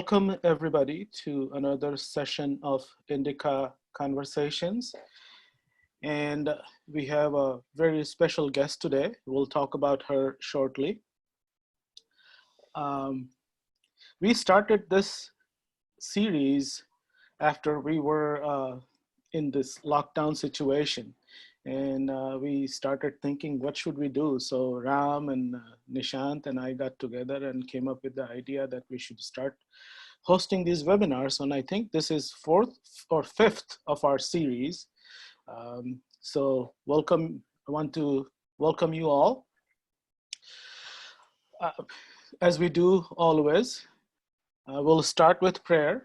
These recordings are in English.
Welcome everybody to another session of Indica Conversations. And we have a very special guest today. We'll talk about her shortly. We started this series after we were in this lockdown situation. And we started thinking, what should we do? So Ram and Nishant and I got together and came up with the idea that we should start hosting these webinars. And I think this is fourth or fifth of our series. So welcome, I want to welcome you all. As we do always, we'll start with prayer.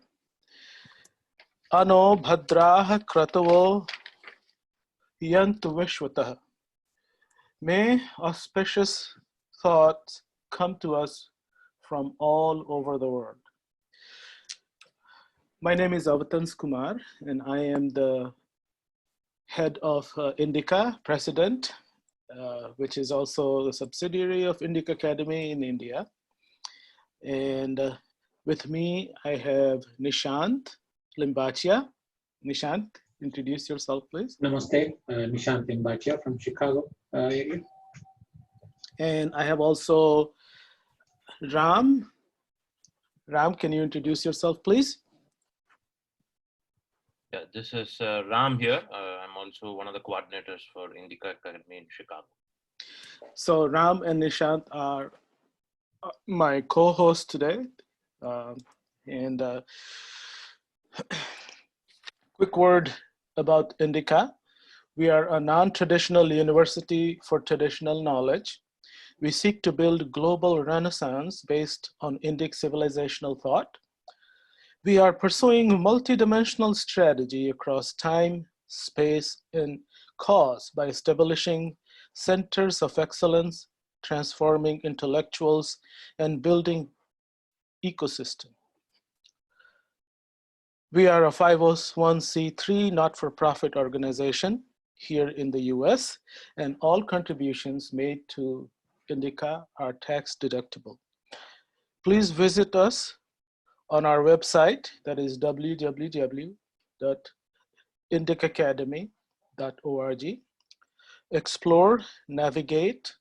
Ano bhadraha kratavo yantu vishwatah. May auspicious thoughts come to us from all over the world. My name is Avatans Kumar, and I am the head of Indica, president, which is also a subsidiary of Indica Academy in India. And with me, I have Nishant Limbachia. Nishant, introduce yourself, please. Namaste, Nishant Limbachia from Chicago area. And I have also Ram. Ram, can you introduce yourself, please? Yeah, this is Ram here. I'm also one of the coordinators for Indica Academy in Chicago. So Ram and Nishant are my co-hosts today. Quick word about Indica. We are a non-traditional university for traditional knowledge. We seek to build global renaissance based on Indic civilizational thought. We are pursuing multidimensional strategy across time, space, and cause by establishing centers of excellence, transforming intellectuals, and building ecosystem. We are a 501c3 not-for-profit organization here in the US, and all contributions made to Indica are tax deductible. Please visit us on our website, that is www.indicacademy.org. Explore, navigate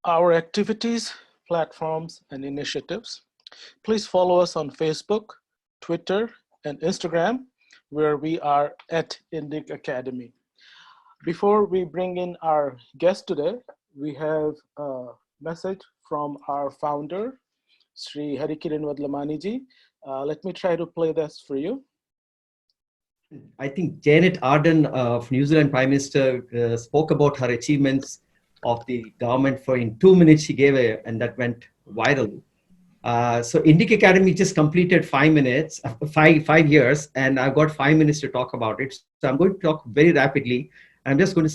our activities, platforms, and initiatives. Please follow us on Facebook, Twitter, and Instagram, where we are at Indica Academy. Before we bring in our guest today, we have a message from our founder, Shri Harikiran. Let me try to play this for you. I think Janet Ardern of New Zealand Prime Minister spoke about her achievements of the government for in 2 minutes she gave and that went viral. So Indica Academy just completed 5 years, and I've got 5 minutes to talk about it. So I'm going to talk very rapidly. I'm just going to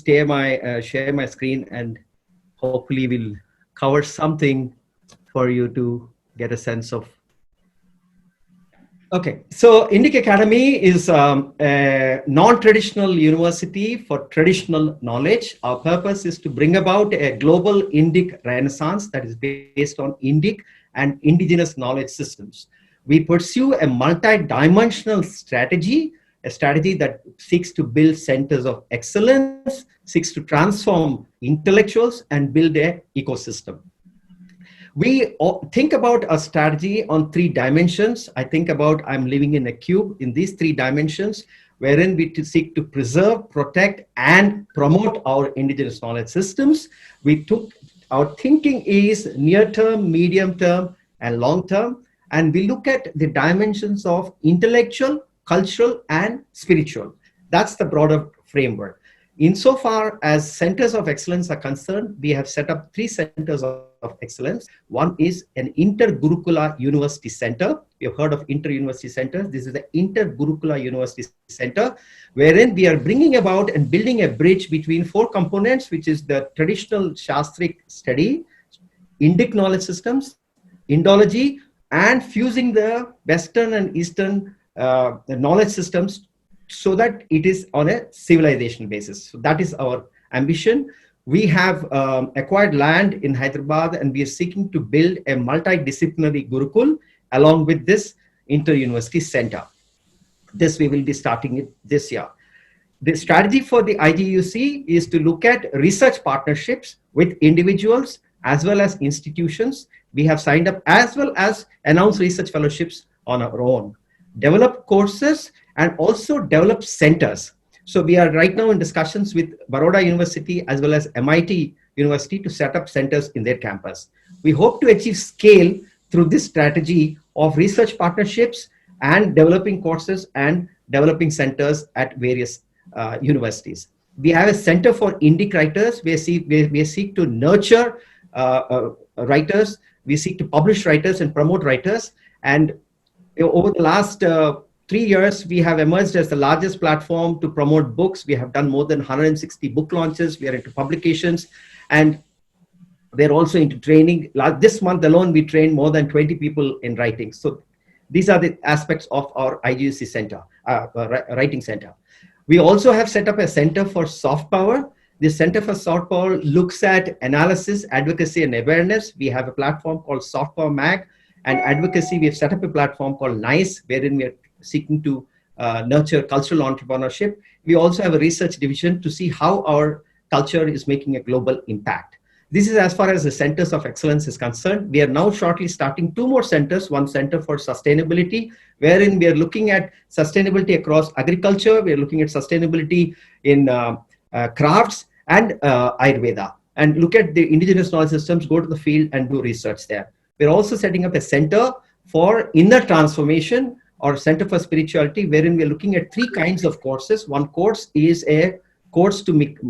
share my screen, and hopefully we'll cover something for you to get a sense of. Okay, so Indica Academy is a non-traditional university for traditional knowledge. Our purpose is to bring about a global Indic renaissance that is based on Indic and indigenous knowledge systems. We pursue a multi-dimensional strategy, a strategy that seeks to build centers of excellence, seeks to transform intellectuals and build an ecosystem. We think about a strategy on 3 dimensions. I think about I'm living in a cube in these 3 dimensions, wherein we seek to preserve, protect, and promote our indigenous knowledge systems. Our thinking is near term, medium term, and long term. And we look at the dimensions of intellectual, cultural, and spiritual. That's the broader framework. Insofar as centers of excellence are concerned, we have set up 3 centers of excellence. One is an Inter-Gurukula University Center. You have heard of Inter-University Centers. This is the Inter-Gurukula University Center, wherein we are bringing about and building a bridge between 4 components, which is the traditional Shastric study, Indic knowledge systems, Indology, and fusing the Western and Eastern knowledge systems so that it is on a civilization basis. So that is our ambition. We have acquired land in Hyderabad, and we are seeking to build a multidisciplinary Gurukul along with this inter-university center. This we will be starting it this year. The strategy for the IGUC is to look at research partnerships with individuals as well as institutions. We have signed up, as well as announced research fellowships on our own, develop courses, and also develop centers. So we are right now in discussions with Baroda University as well as MIT University to set up centers in their campus. We hope to achieve scale through this strategy of research partnerships and developing courses and developing centers at various universities. We have a center for Indic writers. We seek to nurture writers. We seek to publish writers and promote writers. And over the last 3 years, we have emerged as the largest platform to promote books. We have done more than 160 book launches. We are into publications, and they're also into training. This month alone, we trained more than 20 people in writing. So these are the aspects of our IGUC center, writing center. We also have set up a center for soft power. This Center for Soft Power looks at analysis, advocacy, and awareness. We have a platform called Soft Power Mag, and advocacy, we have set up a platform called NICE, wherein we are seeking to nurture cultural entrepreneurship. We also have a research division to see how our culture is making a global impact. This is as far as the centers of excellence is concerned. We are now shortly starting 2 more centers, one center for sustainability, wherein we are looking at sustainability across agriculture. We are looking at sustainability in crafts and Ayurveda, and look at the indigenous knowledge systems, go to the field and do research there. We're also setting up a center for inner transformation, or center for spirituality, wherein we're looking at 3 kinds of courses. One course is a course to make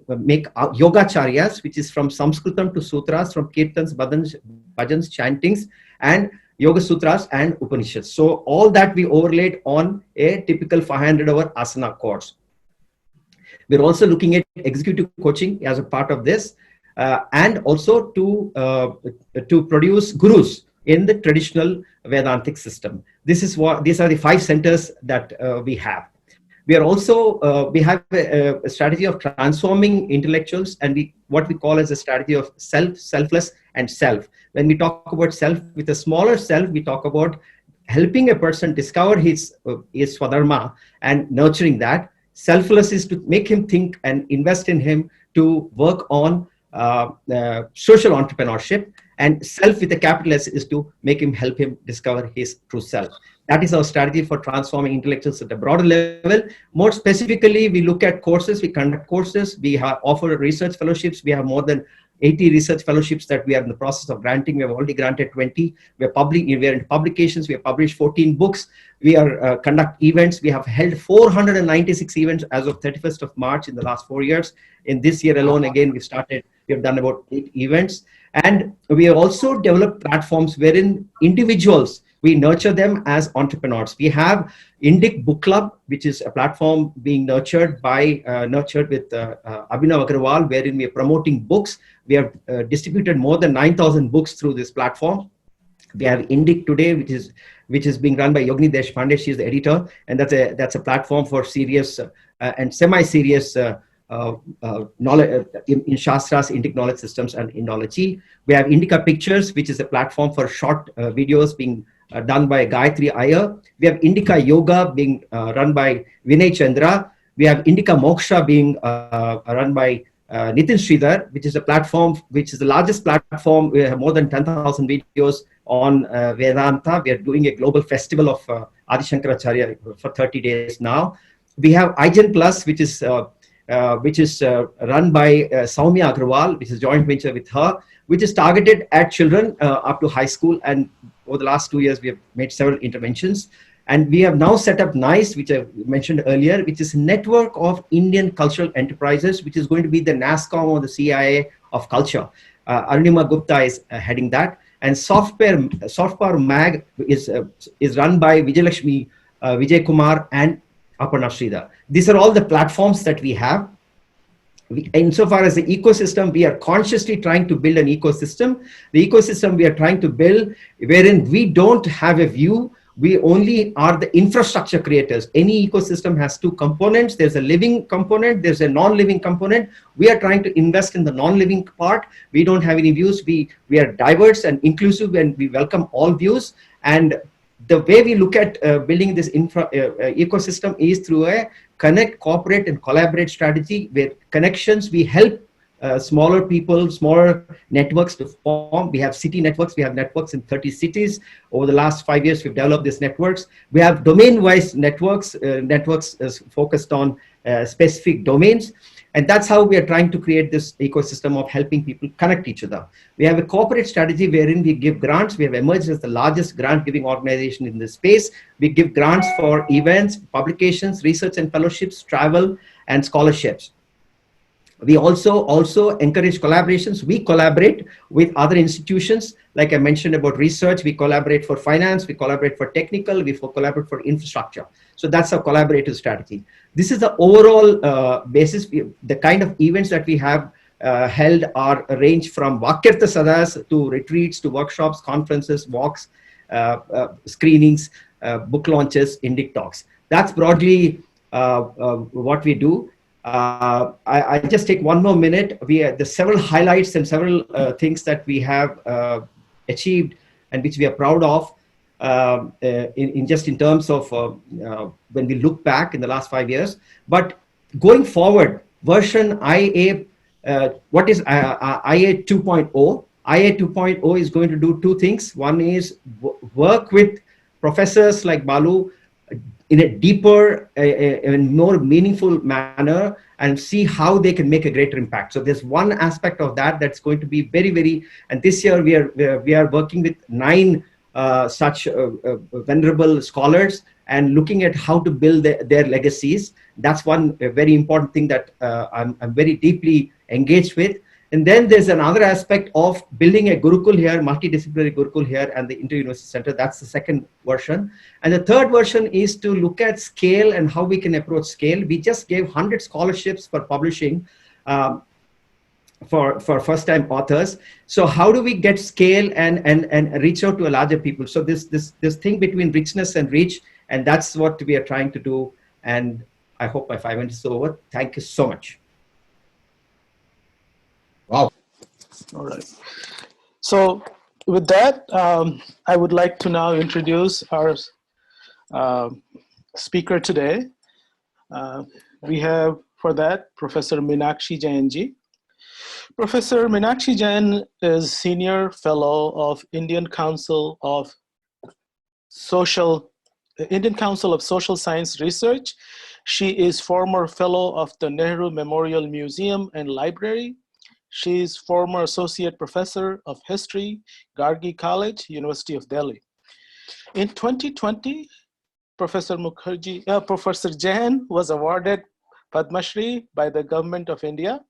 yogacharyas, which is from Sanskritam to sutras, from kirtans, bhajans, chantings, and yoga sutras and Upanishads. So all that we overlaid on a typical 500-hour asana course. We're also looking at executive coaching as a part of this, and also to produce gurus in the traditional Vedantic system. These are the 5 centers that we have. We are also, we have a strategy of transforming intellectuals, and what we call as a strategy of self, selfless, and self. When we talk about self with a smaller self, we talk about helping a person discover his swadharma and nurturing that. Selfless is to make him think and invest in him to work on social entrepreneurship, and self with a capital S is to help him discover his true self. That is our strategy for transforming intellectuals at a broader level. More specifically, we look at courses, we conduct courses, we offer research fellowships. We have more than 80 research fellowships that we are in the process of granting. We have already granted 20. We are in publications. We have published 14 books. We are conduct events. We have held 496 events as of 31st of March in the last 4 years. In this year alone, again, we have done about 8 events. And we have also developed platforms wherein individuals, we nurture them as entrepreneurs. We have Indic Book Club, which is a platform being nurtured with Abhinav Agarwal, wherein we are promoting books. We have distributed more than 9,000 books through this platform. We have Indic Today, which is being run by Yogini Deshpande. She is the editor, and that's a platform for serious and semi-serious knowledge in Shastras, Indic knowledge systems, and Indology. We have Indica Pictures, which is a platform for short videos being done by Gayatri Iyer. We have Indica Yoga being run by Vinay Chandra. We have Indica Moksha being run by Nitin Sridhar, which is a platform, which is the largest platform. We have more than 10,000 videos on Vedanta. We are doing a global festival of Adi Shankaracharya for 30 days now. We have iGen Plus, which is run by Soumya Agrawal, which is a joint venture with her, which is targeted at children up to high school. And over the last 2 years, we have made several interventions. And we have now set up NICE, which I mentioned earlier, which is a network of Indian cultural enterprises, which is going to be the NASCOM or the CIA of culture. Arunima Gupta is heading that. And Soft Power Mag is run by Vijayalakshmi Vijay Kumar and Aparna Sridhar. These are all the platforms that we have. Insofar as the ecosystem, we are consciously trying to build an ecosystem. The ecosystem we are trying to build, wherein we don't have a view, we only are the infrastructure creators. Any ecosystem has 2 components. There's a living component, there's a non-living component. We are trying to invest in the non-living part. We don't have any views. We are diverse and inclusive, and we welcome all views. And the way we look at building this ecosystem is through a connect, cooperate, and collaborate strategy, where connections, we help smaller people, smaller networks to form. We have city networks. We have networks in 30 cities. Over the last 5 years, we've developed these networks. We have domain-wise networks, focused on specific domains. And that's how we are trying to create this ecosystem of helping people connect each other. We have a corporate strategy wherein we give grants. We have emerged as the largest grant-giving organization in this space. We give grants for events, publications, research and fellowships, travel, and scholarships. We also encourage collaborations. We collaborate with other institutions. Like I mentioned about research, we collaborate for finance, we collaborate for technical, we collaborate for infrastructure. So that's a collaborative strategy. This is the overall basis. The kind of events that we have held are range from Vakirtha Sadas to retreats to workshops, conferences, walks, screenings, book launches, Indic talks. That's broadly what we do. I just take one more minute. There's several highlights and several things that we have achieved and which we are proud of in terms of when we look back in the last 5 years. But going forward, version IA, what is IA 2.0? IA 2.0 is going to do two things. One is work with professors like Balu in a deeper and more meaningful manner and see how they can make a greater impact. So there's one aspect of that that's going to be very, very, and this year we are working with 9 such venerable scholars and looking at how to build their legacies. That's one very important thing that I'm very deeply engaged with. And then there's another aspect of building a Gurukul here, multidisciplinary Gurukul here, and the Inter-University Center. That's the second version. And the third version is to look at scale and how we can approach scale. We just gave 100 scholarships for publishing for first-time authors. So how do we get scale and reach out to a larger people? So this thing between richness and reach, and that's what we are trying to do. And I hope my 5 minutes is over. Thank you so much. Wow. All right. So with that, I would like to now introduce our speaker today. We have for that Professor Meenakshi Jain ji. Professor Meenakshi Jain is Senior Fellow of Indian Council of Social Science Research. She is former Fellow of the Nehru Memorial Museum and Library. She is former Associate Professor of History, Gargi College, University of Delhi. In 2020, Professor Jain was awarded Padmashri by the Government of India.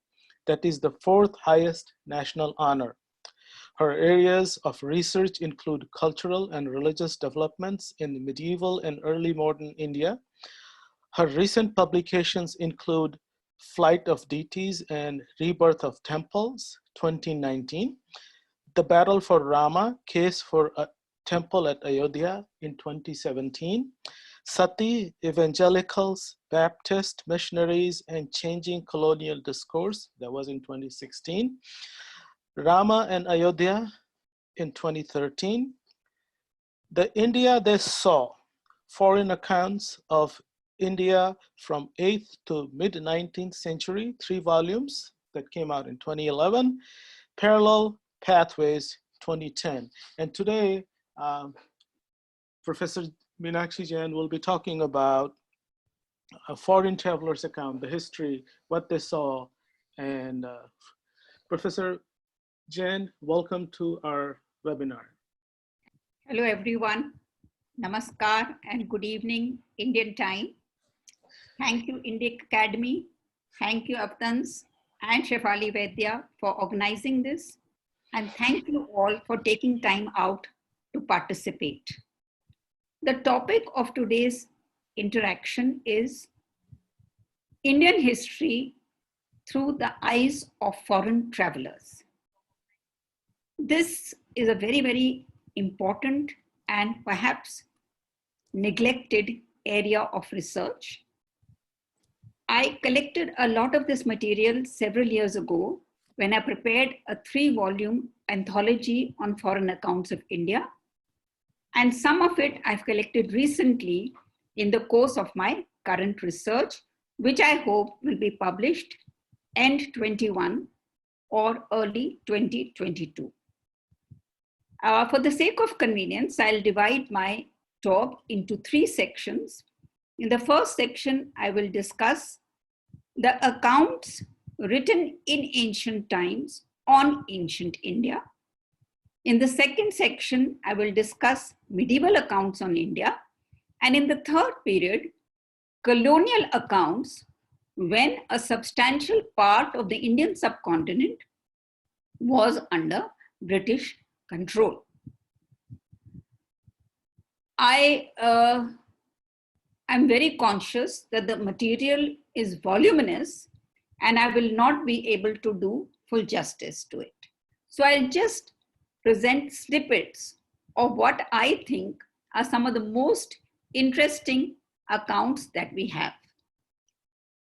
That is the 4th highest national honor. Her areas of research include cultural and religious developments in medieval and early modern India. Her recent publications include Flight of Deities and Rebirth of Temples, 2019, The Battle for Rama, Case for a Temple at Ayodhya in 2017, Sati, Evangelicals, Baptist, Missionaries, and Changing Colonial Discourse, that was in 2016, Rama and Ayodhya in 2013, The India They Saw, Foreign Accounts of India from 8th to mid-19th century, 3 volumes that came out in 2011, Parallel Pathways, 2010. And today, Professor Meenakshi Jain will be talking about a foreign traveler's account, the history, what they saw. And Professor Jain, welcome to our webinar. Hello, everyone. Namaskar and good evening, Indian time. Thank you, Indic Academy. Thank you, Aptans and Shefali Vaidya for organizing this. And thank you all for taking time out to participate. The topic of today's interaction is Indian history through the eyes of foreign travelers. This is a very, very important and perhaps neglected area of research. I collected a lot of this material several years ago when I prepared a 3-volume anthology on foreign accounts of India. And some of it I've collected recently in the course of my current research, which I hope will be published end 21 or early 2022. For the sake of convenience, I'll divide my talk into 3 sections. In the first section, I will discuss the accounts written in ancient times on ancient India. In the second section, I will discuss medieval accounts on India. And in the third period, colonial accounts when a substantial part of the Indian subcontinent was under British control. I am very conscious that the material is voluminous and I will not be able to do full justice to it. So I'll just present snippets of what I think are some of the most interesting accounts that we have.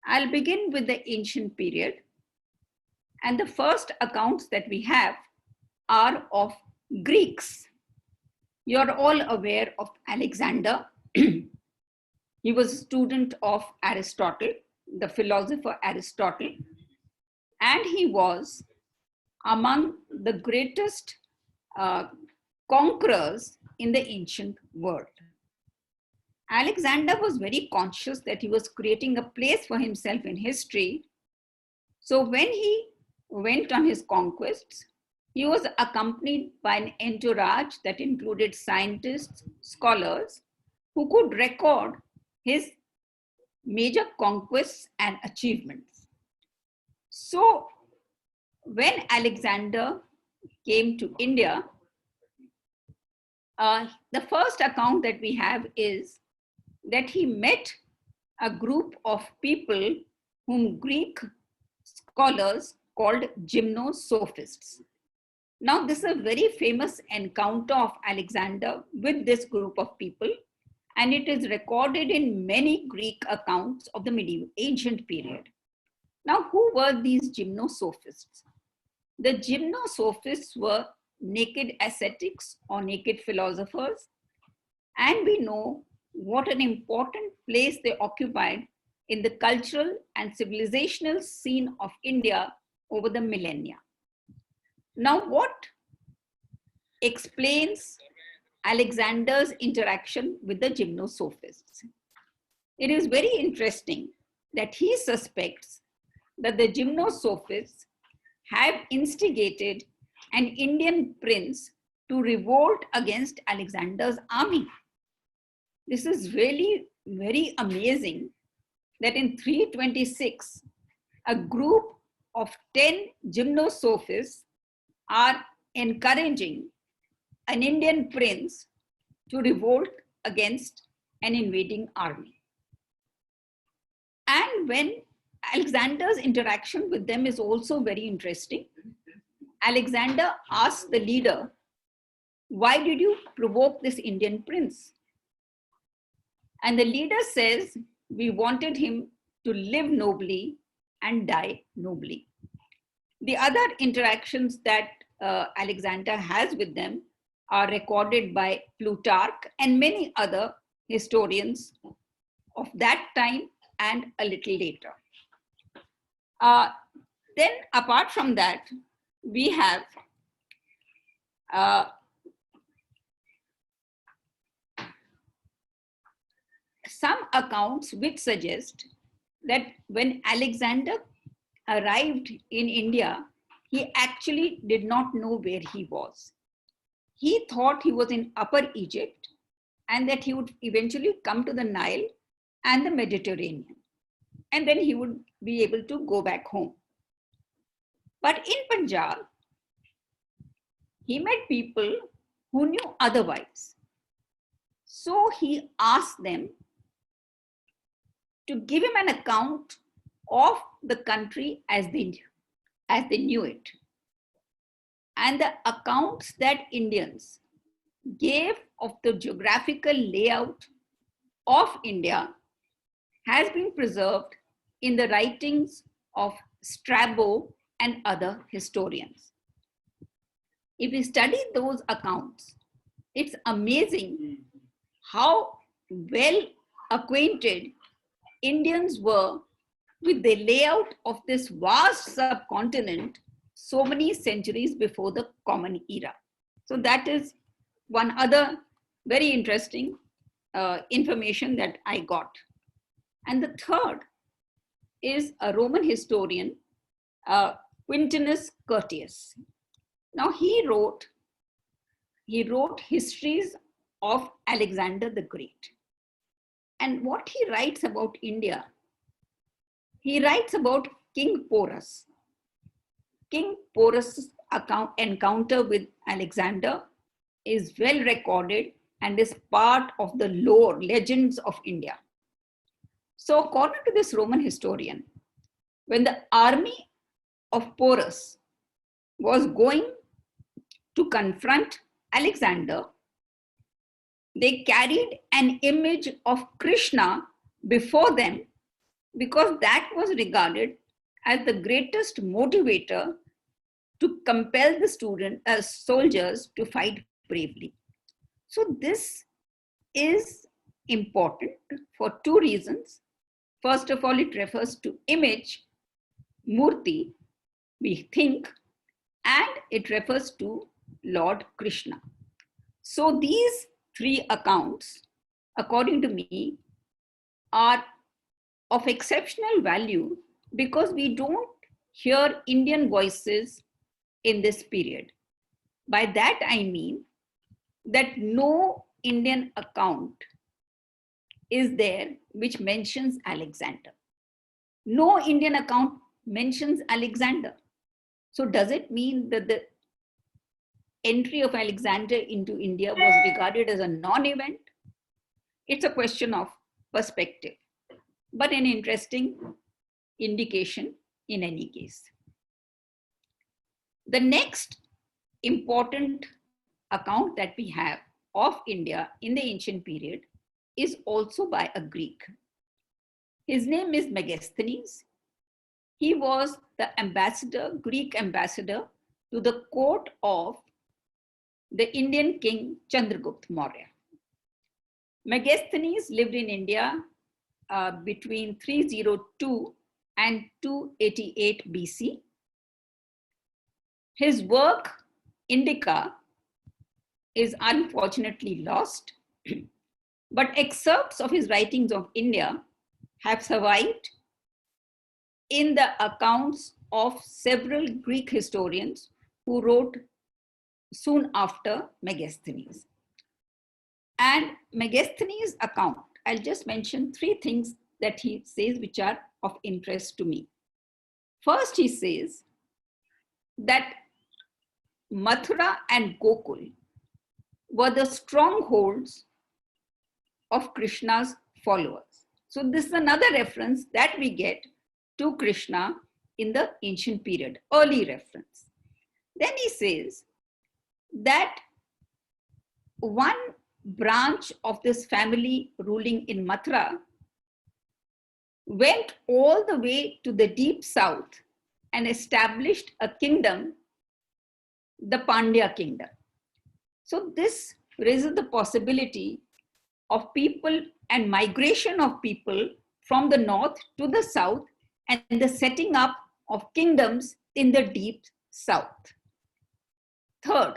I'll begin with the ancient period. And the first accounts that we have are of Greeks. You're all aware of Alexander. He was a student of Aristotle, the philosopher Aristotle, and he was among the greatest conquerors in the ancient world. Alexander was very conscious that he was creating a place for himself in history. So when he went on his conquests, he was accompanied by an entourage that included scientists, scholars, who could record his major conquests and achievements. So when Alexander came to India, the first account that we have is that he met a group of people whom Greek scholars called gymnosophists. Now, this is a very famous encounter of Alexander with this group of people, and it is recorded in many Greek accounts of the medieval ancient period. Now, who were these gymnosophists? The gymnosophists were naked ascetics or naked philosophers, and we know what an important place they occupied in the cultural and civilizational scene of India over the millennia. Now, what explains Alexander's interaction with the gymnosophists? It is very interesting that he suspects that the gymnosophists have instigated an Indian prince to revolt against Alexander's army. This is really very amazing that in 326, a group of 10 gymnosophists are encouraging an Indian prince to revolt against an invading army. And when Alexander's interaction with them is also very interesting. Alexander asks the leader, "Why did you provoke this Indian prince?" And the leader says, "We wanted him to live nobly and die nobly." The other interactions that Alexander has with them are recorded by Plutarch and many other historians of that time and a little later. Then apart from that, we have some accounts which suggest that when Alexander arrived in India, he actually did not know where he was. He thought he was in Upper Egypt and that he would eventually come to the Nile and the Mediterranean, and then he would be able to go back home. But in Punjab, he met people who knew otherwise. So he asked them to give him an account of the country as they knew it. And the accounts that Indians gave of the geographical layout of India has been preserved in the writings of Strabo and other historians. If we study those accounts, It's amazing how well acquainted Indians were with the layout of this vast subcontinent so many centuries before the Common Era. So that is one other very interesting information that I got. And the third is a Roman historian, Quintinus Curtius. Now he wrote histories of Alexander the Great. And what he writes about India, he writes about King Porus. King Porus' encounter with Alexander is well recorded and is part of the lore, legends of India. So according to this Roman historian, when the army of Porus was going to confront Alexander, they carried an image of Krishna before them because that was regarded as the greatest motivator to compel the soldiers to fight bravely. So this is important for two reasons. First of all, it refers to image, Murti, we think, and it refers to Lord Krishna. So these three accounts, according to me, are of exceptional value because we don't hear Indian voices in this period. By that I mean that no Indian account is there which mentions Alexander. No Indian account mentions Alexander. So does it mean that the entry of Alexander into India was regarded as a non-event? It's a question of perspective, but an interesting indication in any case. The next important account that we have of India in the ancient period is also by a Greek. His name is Megasthenes. He was the ambassador, Greek ambassador to the court of the Indian king Chandragupta Maurya. Megasthenes lived in India between 302 and 288 BC. His work, Indica, is unfortunately lost, but excerpts of his writings of India have survived in the accounts of several Greek historians who wrote soon after Megasthenes. And Megasthenes' account, I'll just mention three things that he says which are of interest to me. First, he says that Mathura and Gokul were the strongholds of Krishna's followers. So this is another reference that we get to Krishna in the ancient period, early reference. Then he says that one branch of this family ruling in Mathura went all the way to the deep south and established a kingdom, the Pandya kingdom. So this raises the possibility of people and migration of people from the north to the south and the setting up of kingdoms in the deep south. Third,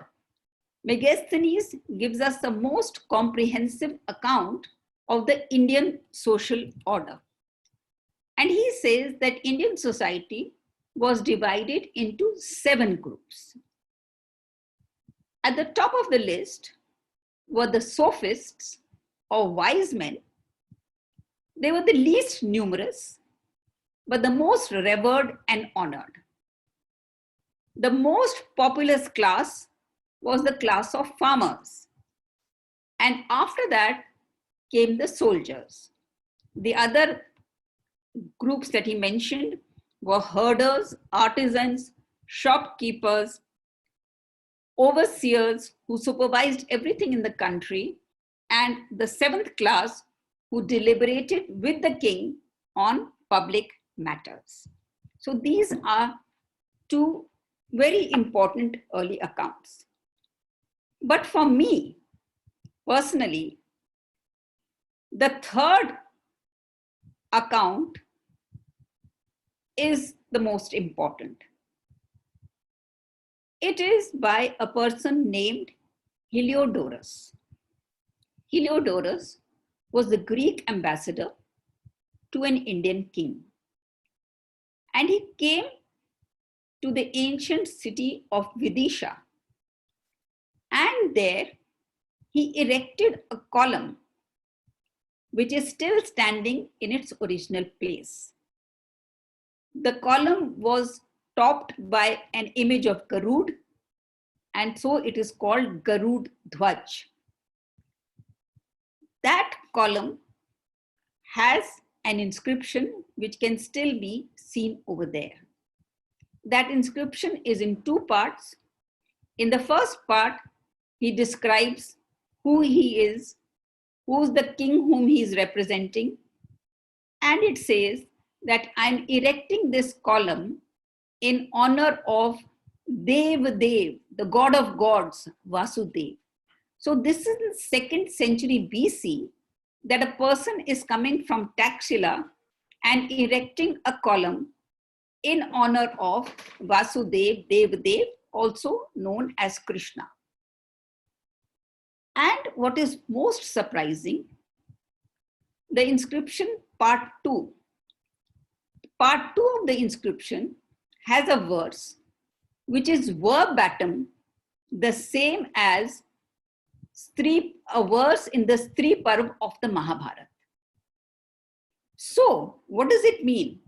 Megasthenes gives us the most comprehensive account of the Indian social order. And he says that Indian society was divided into 7 groups. At the top of the list were the sophists or wise men. They were the least numerous, but the most revered and honored. The most populous class was the class of farmers. And after that came the soldiers. The other groups that he mentioned were herders, artisans, shopkeepers, overseers who supervised everything in the country, and the 7th class who deliberated with the king on public matters. So these are 2 very important early accounts. But for me, personally, the third account is the most important. It is by a person named Heliodorus. Heliodorus was the Greek ambassador to an Indian king. And he came to the ancient city of Vidisha. And there he erected a column which is still standing in its original place. The column was topped by an image of Garud, and so it is called Garud Dhwaj. That column has an inscription which can still be seen over there. That inscription is in two parts. In the first part, he describes who he is, who's the king whom he is representing, and it says that I'm erecting this column in honor of Dev, the god of gods, Vasudev. So this is the 2nd century BC that a person is coming from Taxila and erecting a column in honor of Vasudev, Dev, also known as Krishna. And what is most surprising, the inscription part 2. Part 2 of the inscription has a verse which is verbatim the same as a verse in the Stri Parv of the Mahabharata. So, what does it mean?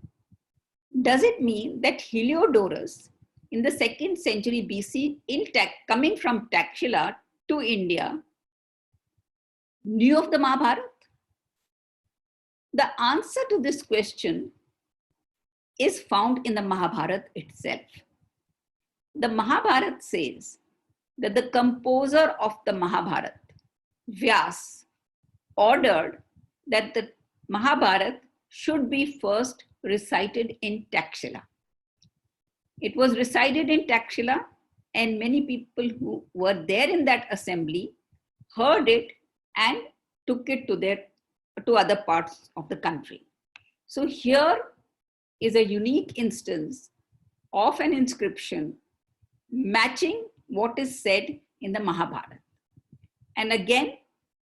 Does it mean that Heliodorus in the 2nd century BC, coming from Taxila to India, knew of the Mahabharata? The answer to this question is found in the Mahabharata itself. The Mahabharata says that the composer of the Mahabharata, Vyas, ordered that the Mahabharata should be first recited in Taxila. It was recited in Taxila, and many people who were there in that assembly heard it and took it to other parts of the country. So here is a unique instance of an inscription matching what is said in the Mahabharata. And again,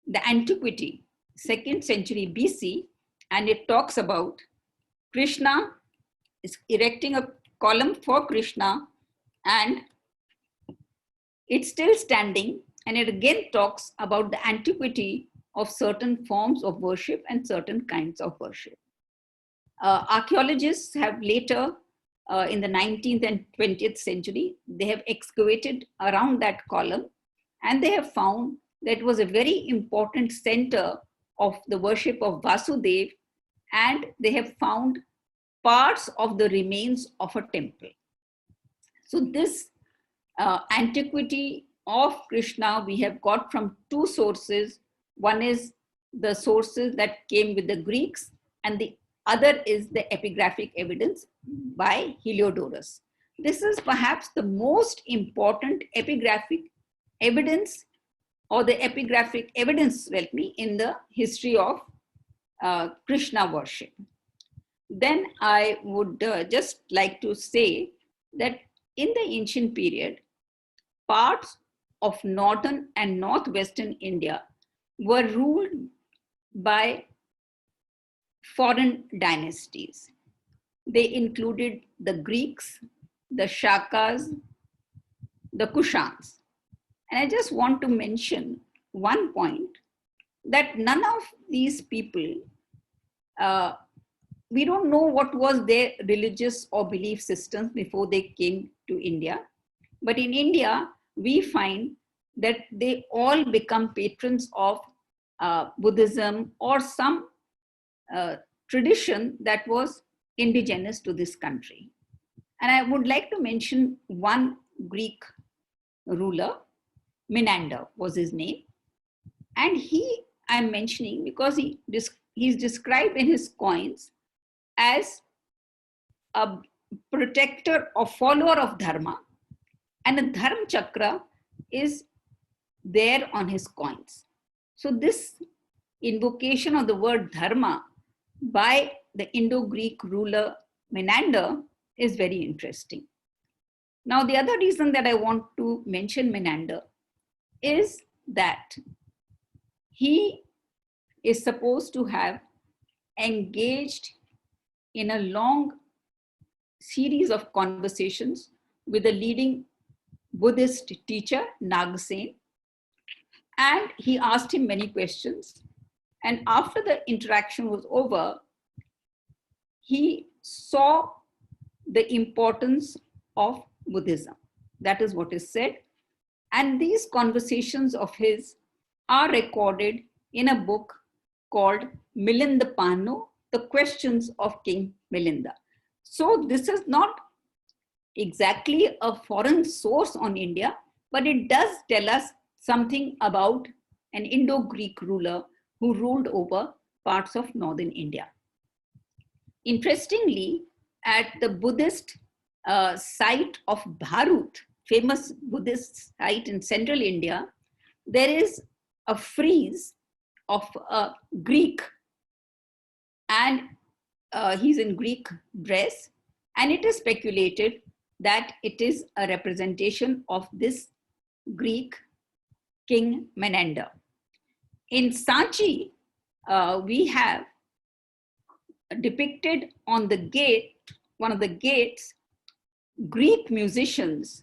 the antiquity, 2nd century BC, and it talks about Krishna is erecting a column for Krishna, and it's still standing, and it again talks about the antiquity of certain forms of worship and certain kinds of worship. Archaeologists have later, in the 19th and 20th century, they have excavated around that column, and they have found that it was a very important center of the worship of Vasudev, and they have found parts of the remains of a temple. So this antiquity of Krishna we have got from two sources. One is the sources that came with the Greeks, and the other is the epigraphic evidence by Heliodorus. This is perhaps the most important epigraphic evidence, or the epigraphic evidence, in the history of Krishna worship. Then I would just like to say that in the ancient period, parts of northern and northwestern India were ruled by foreign dynasties. They included the Greeks, the Shakas, the Kushans. And I just want to mention one point, that none of these people, we don't know what was their religious or belief systems before they came to India. But in India, we find that they all become patrons of Buddhism or some tradition that was indigenous to this country. And I would like to mention one Greek ruler, Menander was his name. And I'm mentioning because he's described in his coins as a protector or follower of Dharma, and a Dharma chakra is there on his coins. So this invocation of the word dharma by the Indo-Greek ruler Menander is very interesting. Now, the other reason that I want to mention Menander is that he is supposed to have engaged in a long series of conversations with a leading Buddhist teacher, Nagasena, and he asked him many questions. And after the interaction was over, he saw the importance of Buddhism. That is what is said. And these conversations of his are recorded in a book called Milinda Pano, The Questions of King Milinda. So this is not exactly a foreign source on India, but it does tell us something about an Indo-Greek ruler who ruled over parts of northern India. Interestingly, at the Buddhist site of Bharut, famous Buddhist site in central India, there is a frieze of a Greek, and he's in Greek dress, and it is speculated that it is a representation of this Greek king Menander. In Sanchi, we have depicted on the gate, one of the gates, Greek musicians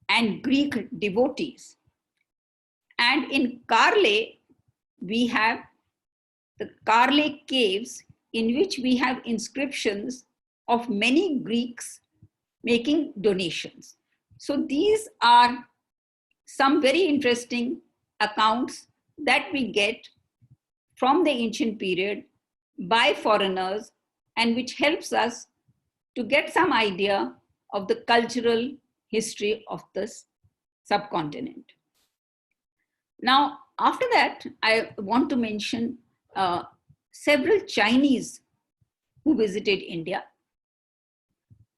and Greek devotees. And in Karle, we have the Karle caves, in which we have inscriptions of many Greeks making donations. So these are some very interesting accounts that we get from the ancient period by foreigners, and which helps us to get some idea of the cultural history of this subcontinent. Now, after that, I want to mention several Chinese who visited India.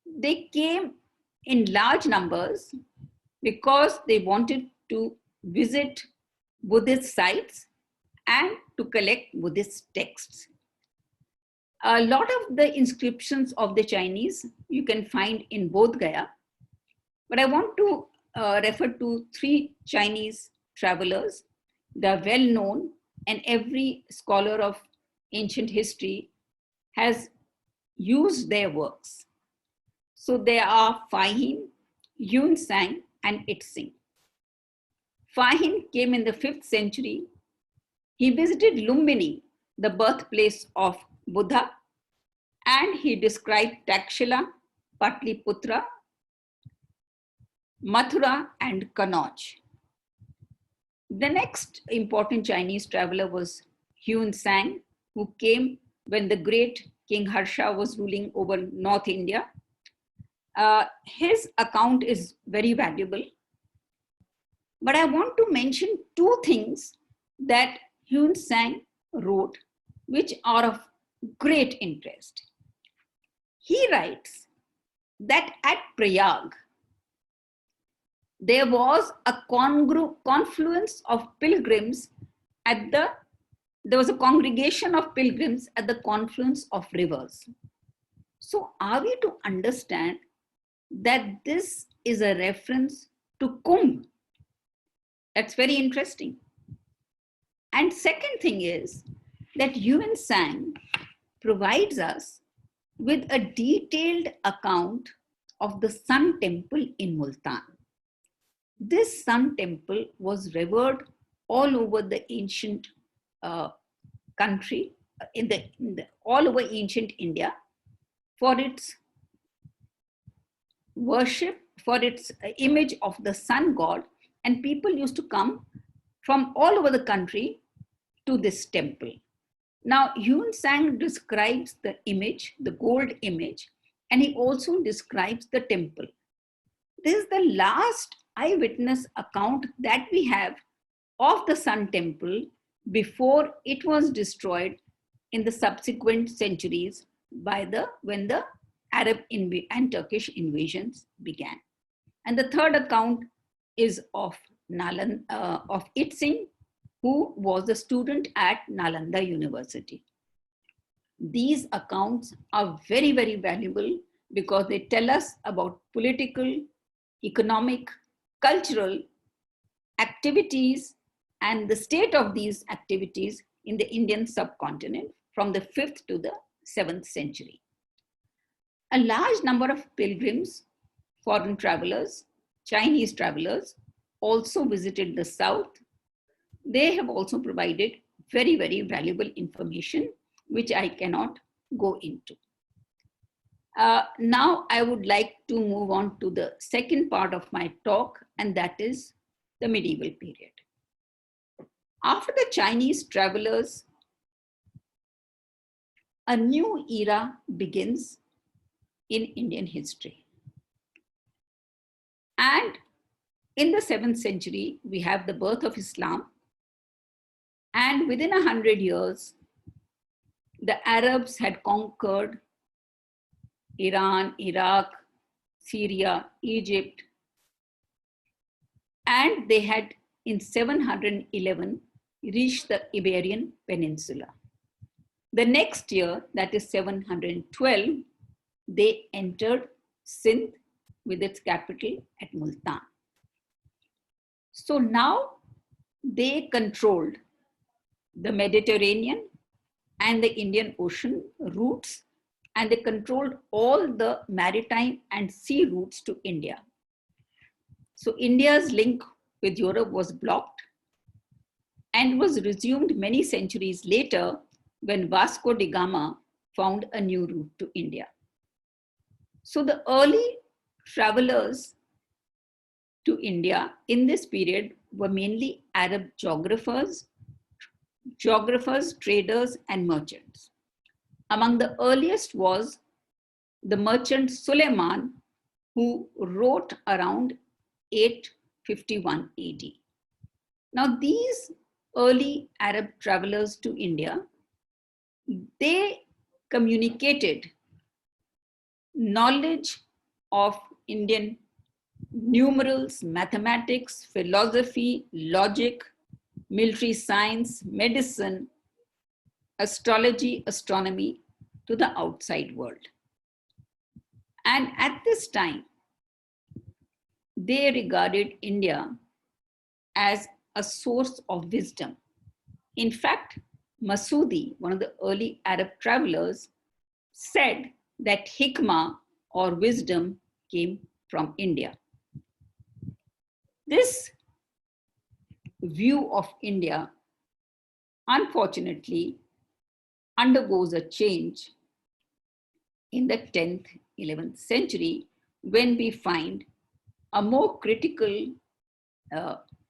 They came in large numbers because they wanted to visit Buddhist sites and to collect Buddhist texts. A lot of the inscriptions of the Chinese you can find in Bodh Gaya, but I want to refer to 3 Chinese travelers. They are well known, and every scholar of ancient history has used their works. So they are Fa Hin, Yun Sang, and Itzing. Fa Hin came in the 5th century. He visited Lumbini, the birthplace of Buddha, and he described Takshila, Patliputra, Mathura, and Kannauj. The next important Chinese traveler was Yun Sang, who came when the great King Harsha was ruling over North India. His account is very valuable. But I want to mention 2 things that Yun Sang wrote, which are of great interest. He writes that at Prayag, there was a confluence of pilgrims there was a congregation of pilgrims at the confluence of rivers. So are we to understand that this is a reference to Kumbh? That's very interesting. And second thing is that Yun Sang provides us with a detailed account of the Sun Temple in Multan. This Sun Temple was revered all over the ancient country, all over ancient India, for its worship, for its image of the sun god, and people used to come from all over the country to this temple. Now, Yun Sang describes the image, the gold image, and he also describes the temple. This is the last eyewitness account that we have of the Sun Temple before it was destroyed in the subsequent centuries when the Arab and Turkish invasions began. And the third account is of Itzing, who was a student at Nalanda University. These accounts are very, very valuable because they tell us about political, economic, cultural activities and the state of these activities in the Indian subcontinent from the 5th to the 7th century. A large number of pilgrims, foreign travelers, Chinese travelers also visited the south. They have also provided very, very valuable information, which I cannot go into. Now I would like to move on to the second part of my talk, and that is the medieval period. After the Chinese travelers, a new era begins in Indian history. And in the 7th century, we have the birth of Islam. And within 100 years, the Arabs had conquered Iran, Iraq, Syria, Egypt. And they had, in 711, reached the Iberian Peninsula. The next year, that is 712, they entered Sindh with its capital at Multan. So now they controlled the Mediterranean and the Indian Ocean routes, and they controlled all the maritime and sea routes to India. So India's link with Europe was blocked and was resumed many centuries later when Vasco da Gama found a new route to India. So the early travelers to India in this period were mainly Arab geographers, traders, and merchants. Among the earliest was the merchant Suleiman, who wrote around 851 AD. Now, these early Arab travelers to India, they communicated knowledge of Indian numerals, mathematics, philosophy, logic, military science, medicine, astrology, astronomy to the outside world. And at this time, they regarded India as a source of wisdom. In fact, Masudi, one of the early Arab travelers, said that hikmah or wisdom came from India. This view of India, unfortunately, undergoes a change in the 10th, 11th century when we find a more critical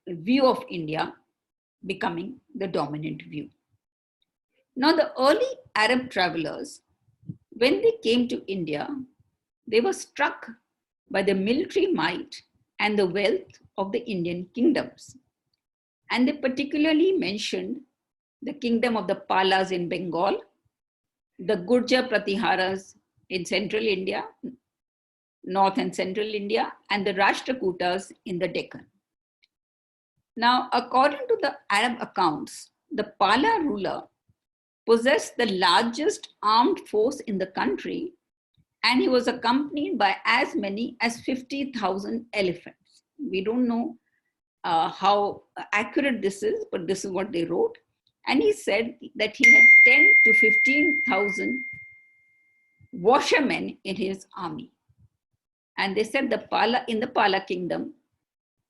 view of India becoming the dominant view. Now, the early Arab travelers, when they came to India, they were struck by the military might and the wealth of the Indian kingdoms. And they particularly mentioned the kingdom of the Palas in Bengal, the Gurja Pratiharas in central India, north and central India, and the Rashtrakutas in the Deccan. Now, according to the Arab accounts, the Pala ruler possessed the largest armed force in the country, and he was accompanied by as many as 50,000 elephants. We don't know how accurate this is, but this is what they wrote. And he said that he had 10 to 15,000 washermen in his army. And they said in the Pala kingdom,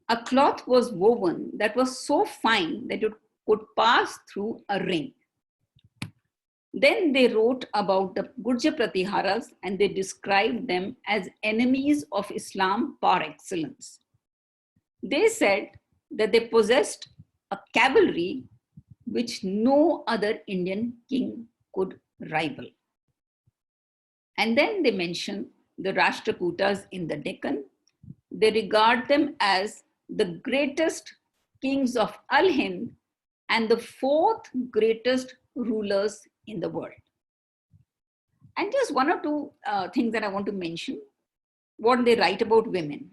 a cloth was woven that was so fine that it could pass through a ring. Then they wrote about the Gurja Pratiharas, and they described them as enemies of Islam par excellence. They said that they possessed a cavalry which no other Indian king could rival. And then they mention the Rashtrakutas in the Deccan. They regard them as the greatest kings of Al-Hind and the 4th greatest rulers in the world. And just one or two things that I want to mention, what they write about women.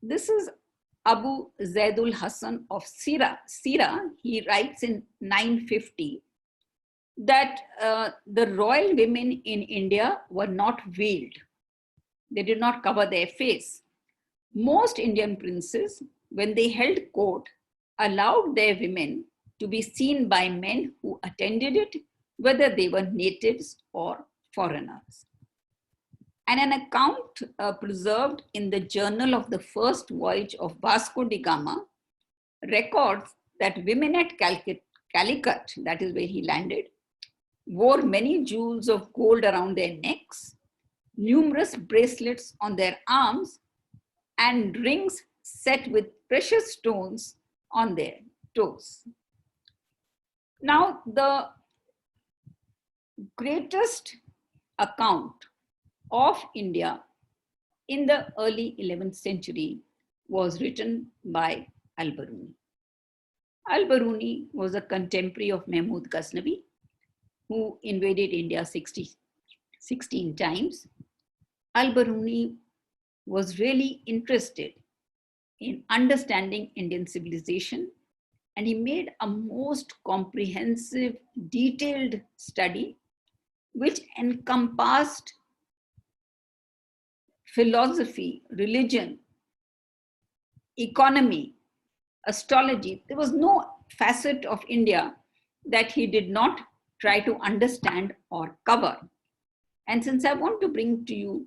This is Abu Zaidul Hassan of Sira, he writes in 950 that the royal women in India were not veiled. They did not cover their face. Most Indian princes, when they held court, allowed their women to be seen by men who attended it, whether they were natives or foreigners. And an account preserved in the journal of the first voyage of Vasco da Gama records that women at Calicut, that is where he landed, wore many jewels of gold around their necks, numerous bracelets on their arms, and rings set with precious stones on their toes. Now, the greatest account of India in the early 11th century was written by Al-Biruni. Al-Biruni was a contemporary of Mahmud Ghaznavi, who invaded India 16 times. Al-Biruni was really interested in understanding Indian civilization, and he made a most comprehensive, detailed study which encompassed philosophy, religion, economy, astrology. There was no facet of India that he did not try to understand or cover. And since I want to bring to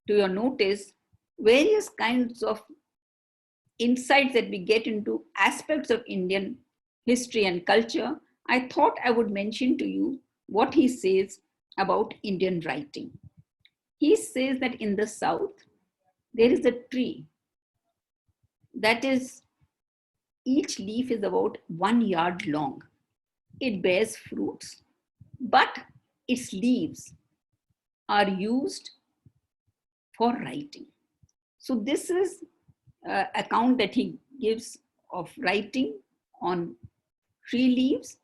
your notice various kinds of insights that we get into aspects of Indian history and culture, I thought I would mention to you what he says about Indian writing. He says that in the south, there is a tree that is, each leaf is about 1 yard long. It bears fruits, but its leaves are used for writing. So this is an account that he gives of writing on tree leaves,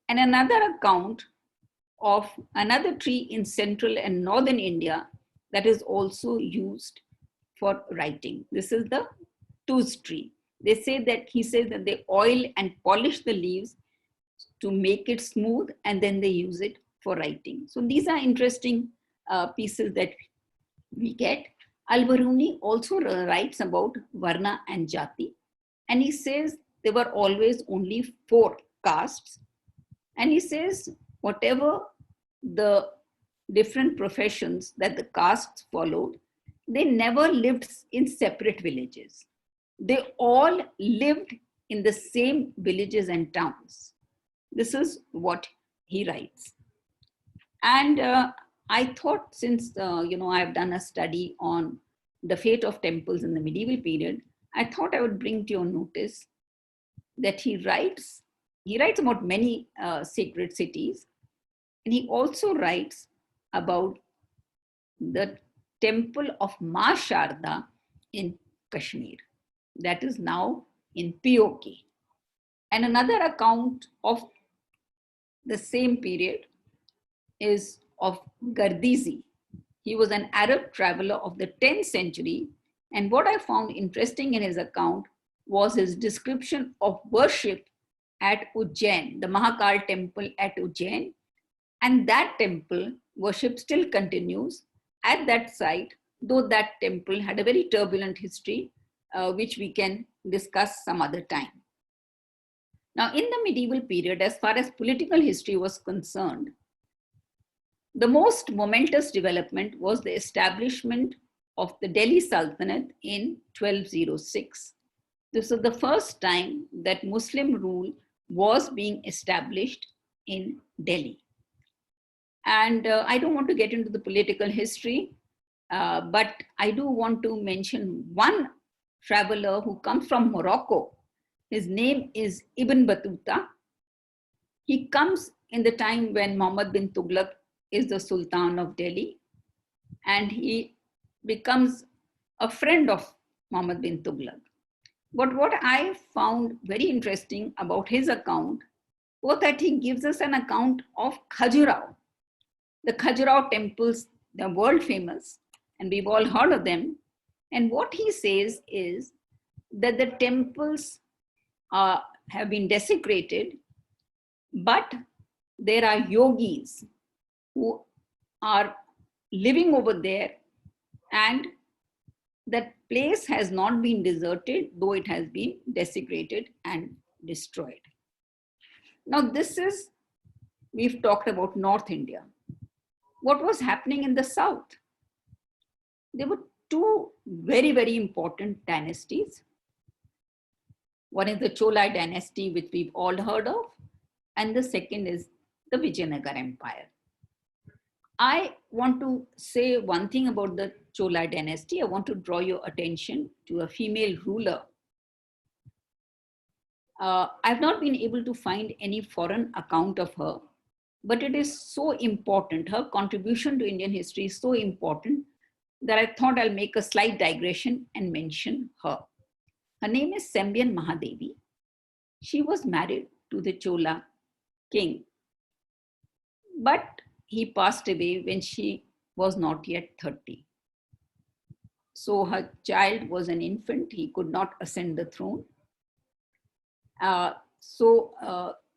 and another account of another tree in central and northern India that is also used for writing. This is the tuz tree. They say that, he says that they oil and polish the leaves to make it smooth, and then they use it for writing. So these are interesting pieces that we get. Al-Biruni also writes about Varna and Jati, and he says there were always only 4 castes. And he says whatever the different professions that the castes followed, they never lived in separate villages. They all lived in the same villages and towns. This is what he writes. And I thought, since I've done a study on the fate of temples in the medieval period, I thought I would bring to your notice that he writes about many sacred cities, and he also writes about the temple of Ma Sharda in Kashmir, that is now in POK. And another account of the same period is of Gardizi. He was an Arab traveler of the 10th century, and what I found interesting in his account was his description of worship at Ujjain, the Mahakal temple at Ujjain, and that temple worship still continues at that site, though that temple had a very turbulent history, which we can discuss some other time. Now, in the medieval period, as far as political history was concerned, the most momentous development was the establishment of the Delhi Sultanate in 1206. This was the first time that Muslim rule was being established in Delhi. And I don't want to get into the political history, but I do want to mention one traveler who comes from Morocco. His name is Ibn Battuta. He comes in the time when Muhammad bin Tughlaq is the Sultan of Delhi, and he becomes a friend of Muhammad bin Tughlaq. But what I found very interesting about his account was that he gives us an account of Khajuraho. The Khajuraho temples, they're world famous, and we've all heard of them. And what he says is that the temples have been desecrated, but there are yogis who are living over there, and that place has not been deserted, though it has been desecrated and destroyed. Now this is, we've talked about North India. What was happening in the South? There were two very, very important dynasties. One is the Chola dynasty, which we've all heard of, and the second is the Vijayanagara Empire. I want to say one thing about the Chola dynasty. I want to draw your attention to a female ruler. I've not been able to find any foreign account of her, but it is so important. Her contribution to Indian history is so important that I thought I'll make a slight digression and mention her. Her name is Sembian Mahadevi. She was married to the Chola king, but he passed away when she was not yet 30. So her child was an infant. He could not ascend the throne.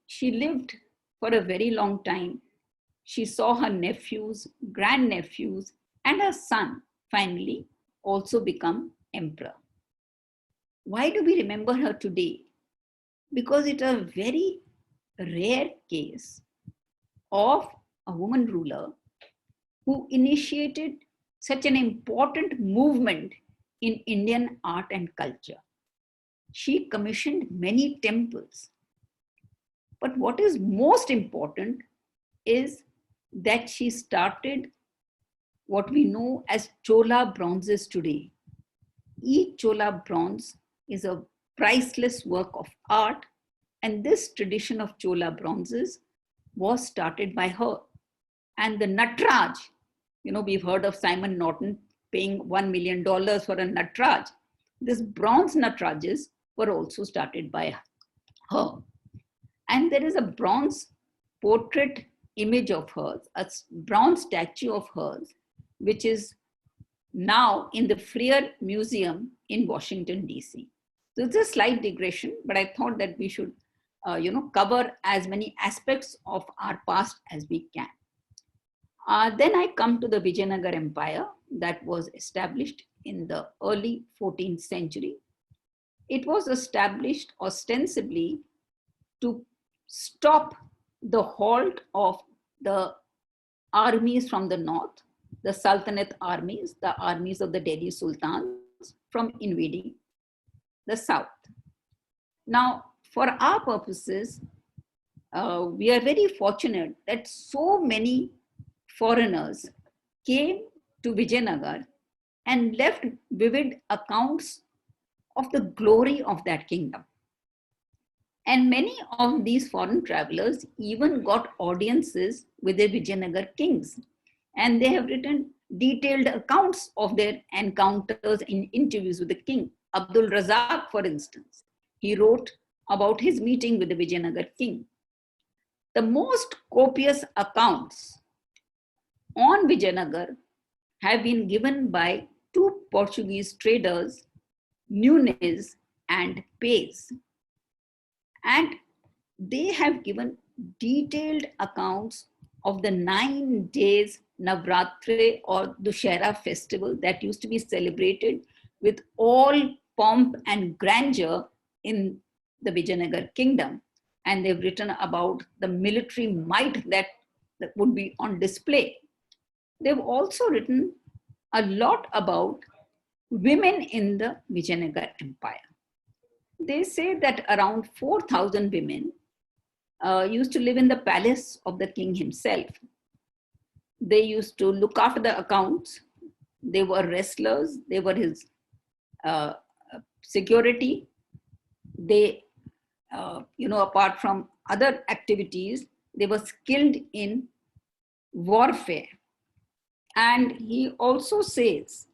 She lived for a very long time. She saw her nephews, grandnephews, and her son finally also become emperor. Why do we remember her today? Because it's a very rare case of a woman ruler who initiated such an important movement in Indian art and culture. She commissioned many temples. But what is most important is that she started what we know as Chola bronzes today. Each Chola bronze is a priceless work of art, and this tradition of Chola bronzes was started by her. And the Natraj, we've heard of Simon Norton paying $1 million for a Natraj. This bronze Natrajas were also started by her. And there is a bronze portrait image of hers, a bronze statue of hers, which is now in the Freer Museum in Washington, D.C. So it's a slight digression, but I thought that we should, cover as many aspects of our past as we can. Then I come to the Vijayanagara Empire that was established in the early 14th century. It was established ostensibly to stop the halt of the armies from the north, the Sultanate armies, the armies of the Delhi Sultans, from invading the south. Now, for our purposes, we are very fortunate that so many foreigners came to Vijayanagar and left vivid accounts of the glory of that kingdom. And many of these foreign travelers even got audiences with the Vijayanagar kings. And they have written detailed accounts of their encounters in interviews with the king. Abdul Razak, for instance, he wrote about his meeting with the Vijayanagar king. The most copious accounts on Vijayanagar have been given by two Portuguese traders, Nunes and Pais. And they have given detailed accounts of the 9 days Navratri or Dussehra festival that used to be celebrated with all pomp and grandeur in the Vijayanagar kingdom. And they've written about the military might that would be on display. They've also written a lot about women in the Vijayanagar Empire. They say that around 4,000 women used to live in the palace of the king himself. They used to look after the accounts. They were wrestlers. They were his security. They, apart from other activities, they were skilled in warfare. And he also says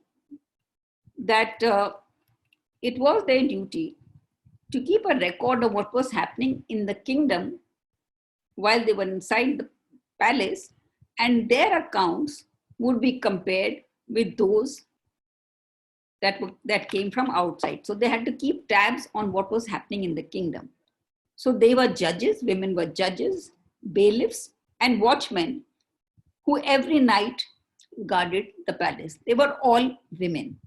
that it was their duty to keep a record of what was happening in the kingdom while they were inside the palace, and their accounts would be compared with those that came from outside. So they had to keep tabs on what was happening in the kingdom. So they were judges, women were judges, bailiffs, and watchmen who every night guarded the palace. They were all women.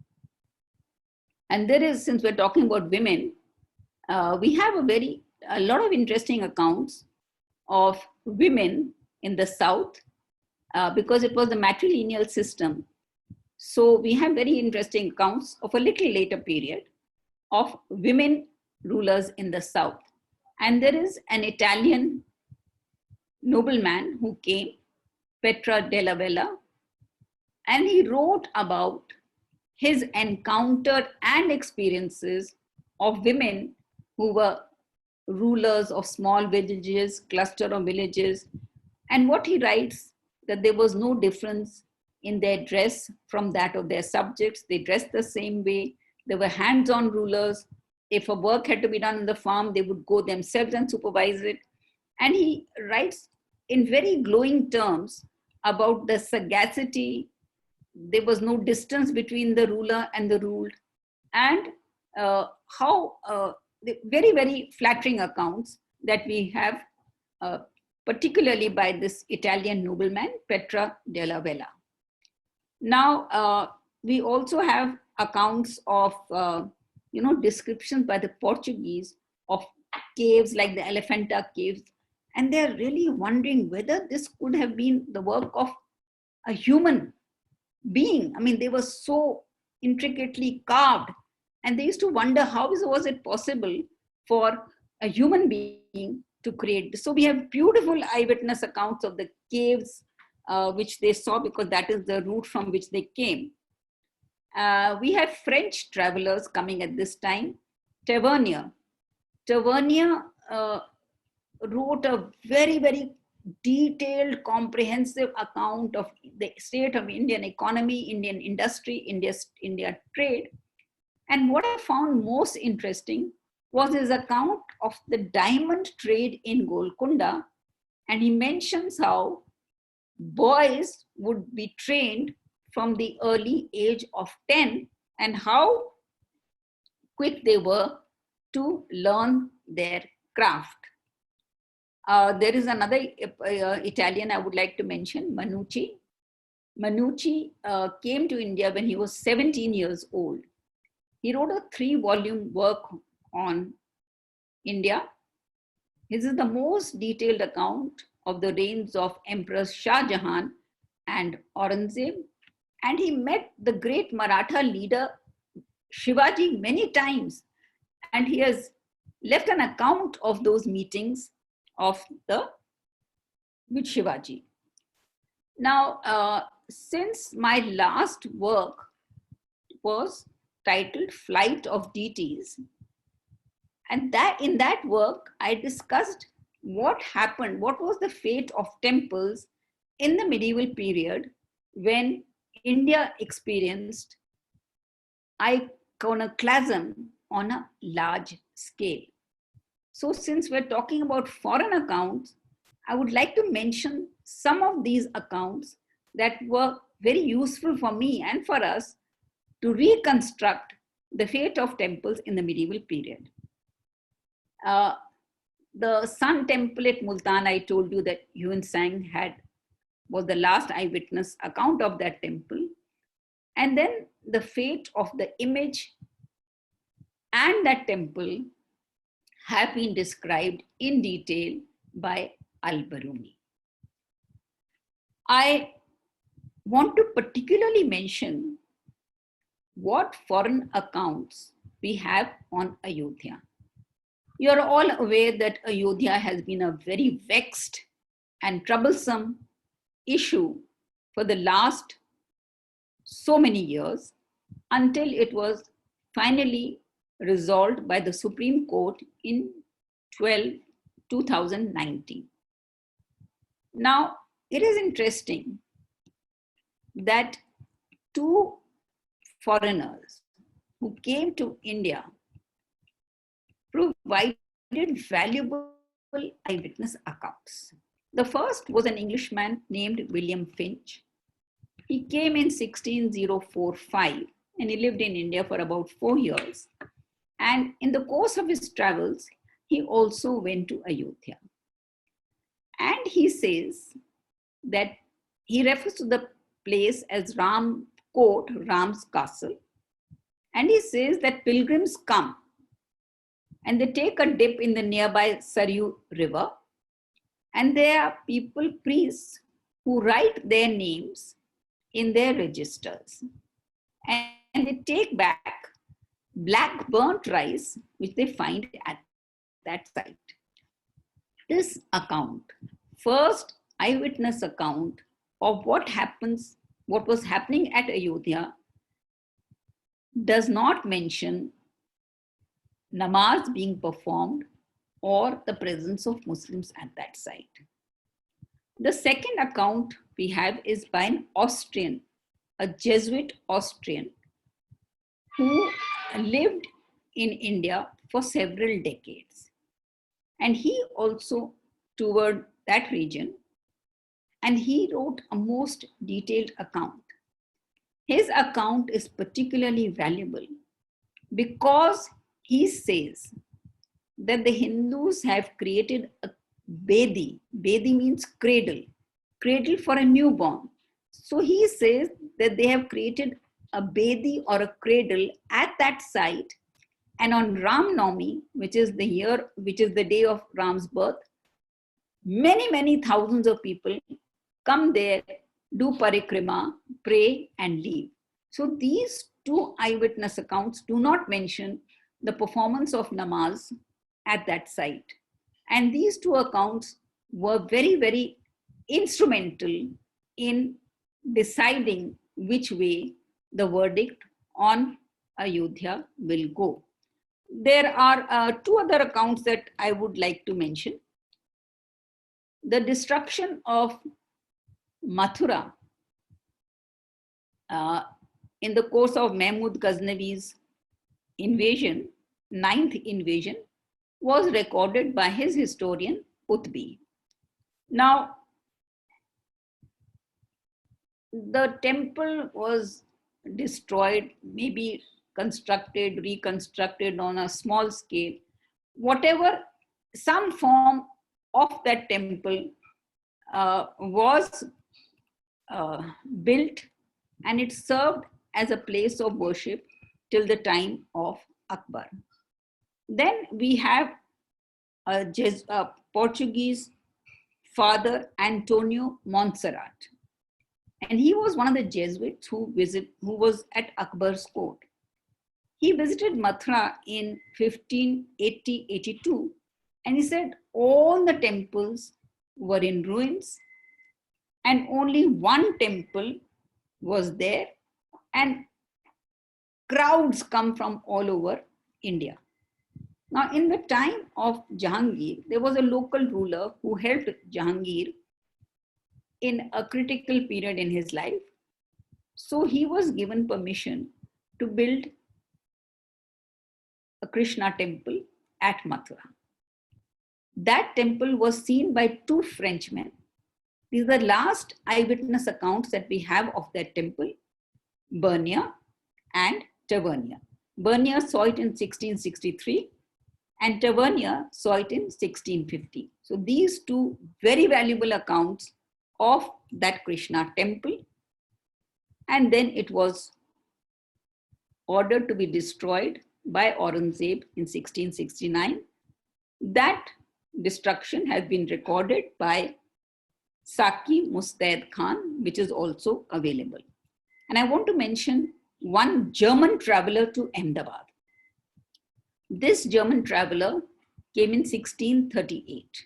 And there is, since we're talking about women, we have a lot of interesting accounts of women in the south because it was the matrilineal system. So we have very interesting accounts of a little later period of women rulers in the south. And there is an Italian nobleman who came, Petra della Vella, and he wrote about his encounter and experiences of women who were rulers of small villages, cluster of villages. And what he writes, that there was no difference in their dress from that of their subjects. They dressed the same way. They were hands-on rulers. If a work had to be done in the farm, they would go themselves and supervise it. And he writes in very glowing terms about the sagacity. There was no distance between the ruler and the ruled, and how very, very flattering accounts that we have, particularly by this Italian nobleman, Petra della Vella. Now, we also have accounts of, descriptions by the Portuguese of caves like the Elephanta caves. And they're really wondering whether this could have been the work of a human being. I mean, they were so intricately carved. And they used to wonder how was it possible for a human being to create this. So we have beautiful eyewitness accounts of the caves which they saw, because that is the route from which they came. We have French travelers coming at this time. Tavernier wrote a very, very detailed, comprehensive account of the state of Indian economy, Indian industry, India trade. And what I found most interesting was his account of the diamond trade in Golconda. And he mentions how boys would be trained from the early age of 10 and how quick they were to learn their craft. There is another Italian I would like to mention, Manucci. Manucci came to India when he was 17 years old. He wrote a 3-volume work on India. This is the most detailed account of the reigns of Emperors Shah Jahan and Aurangzeb. And he met the great Maratha leader Shivaji many times. And he has left an account of those meetings with Shivaji. Now, since my last work was titled Flight of Deities, and in that work, I discussed what happened, what was the fate of temples in the medieval period when India experienced iconoclasm on a large scale. So since we're talking about foreign accounts, I would like to mention some of these accounts that were very useful for me and for us to reconstruct the fate of temples in the medieval period. The Sun Temple at Multan, I told you that Yuan Sang was the last eyewitness account of that temple. And then the fate of the image and that temple have been described in detail by Al-Baruni. I want to particularly mention what foreign accounts we have on Ayodhya. You are all aware that Ayodhya has been a very vexed and troublesome issue for the last so many years, until it was finally resolved by the Supreme Court in 2019. Now, it is interesting that 2 foreigners who came to India provided valuable eyewitness accounts. The first was an Englishman named William Finch. He came in 1645 and he lived in India for about 4 years. And in the course of his travels, he also went to Ayodhya. And he says that he refers to the place as Ram Court, Ram's castle. And he says that pilgrims come and they take a dip in the nearby Saryu river. And there are people, priests, who write their names in their registers. And they take back black burnt rice, which they find at that site. This account, first eyewitness account of what was happening at Ayodhya, does not mention namaz being performed or the presence of Muslims at that site. The second account we have is by an Austrian, a Jesuit Austrian, who lived in India for several decades. And he also toured that region, and he wrote a most detailed account. His account is particularly valuable because he says that the Hindus have created a bedi. Bedi means cradle, cradle for a newborn. So he says that they have created a bedi or a cradle at that site, and on Ram Navami, which is the day of Ram's birth, many thousands of people come there, do parikrama, pray and leave. So these two eyewitness accounts do not mention the performance of namaz at that site. And these two accounts were very instrumental in deciding which way the verdict on Ayodhya will go. There are two other accounts that I would like to mention. The destruction of Mathura in the course of Mahmud Ghaznavi's invasion, 9th invasion, was recorded by his historian Utbi. Now, the temple was destroyed, maybe constructed, reconstructed on a small scale. Whatever, some form of that temple was built, and it served as a place of worship till the time of Akbar. Then we have a Portuguese father, Antonio Montserrat. And he was one of the Jesuits who was at Akbar's court. He visited Mathura in 1580-82, and he said all the temples were in ruins and only one temple was there, and crowds come from all over India. Now, in the time of Jahangir, there was a local ruler who helped Jahangir in a critical period in his life. So he was given permission to build a Krishna temple at Mathura. That temple was seen by two Frenchmen. These are the last eyewitness accounts that we have of that temple, Bernier and Tavernier. Bernier saw it in 1663 and Tavernier saw it in 1650. So these two very valuable accounts of that Krishna temple, and then it was ordered to be destroyed by Aurangzeb in 1669. That destruction has been recorded by Saki Mustaid Khan, which is also available. And I want to mention one German traveler to Ahmedabad. This German traveler came in 1638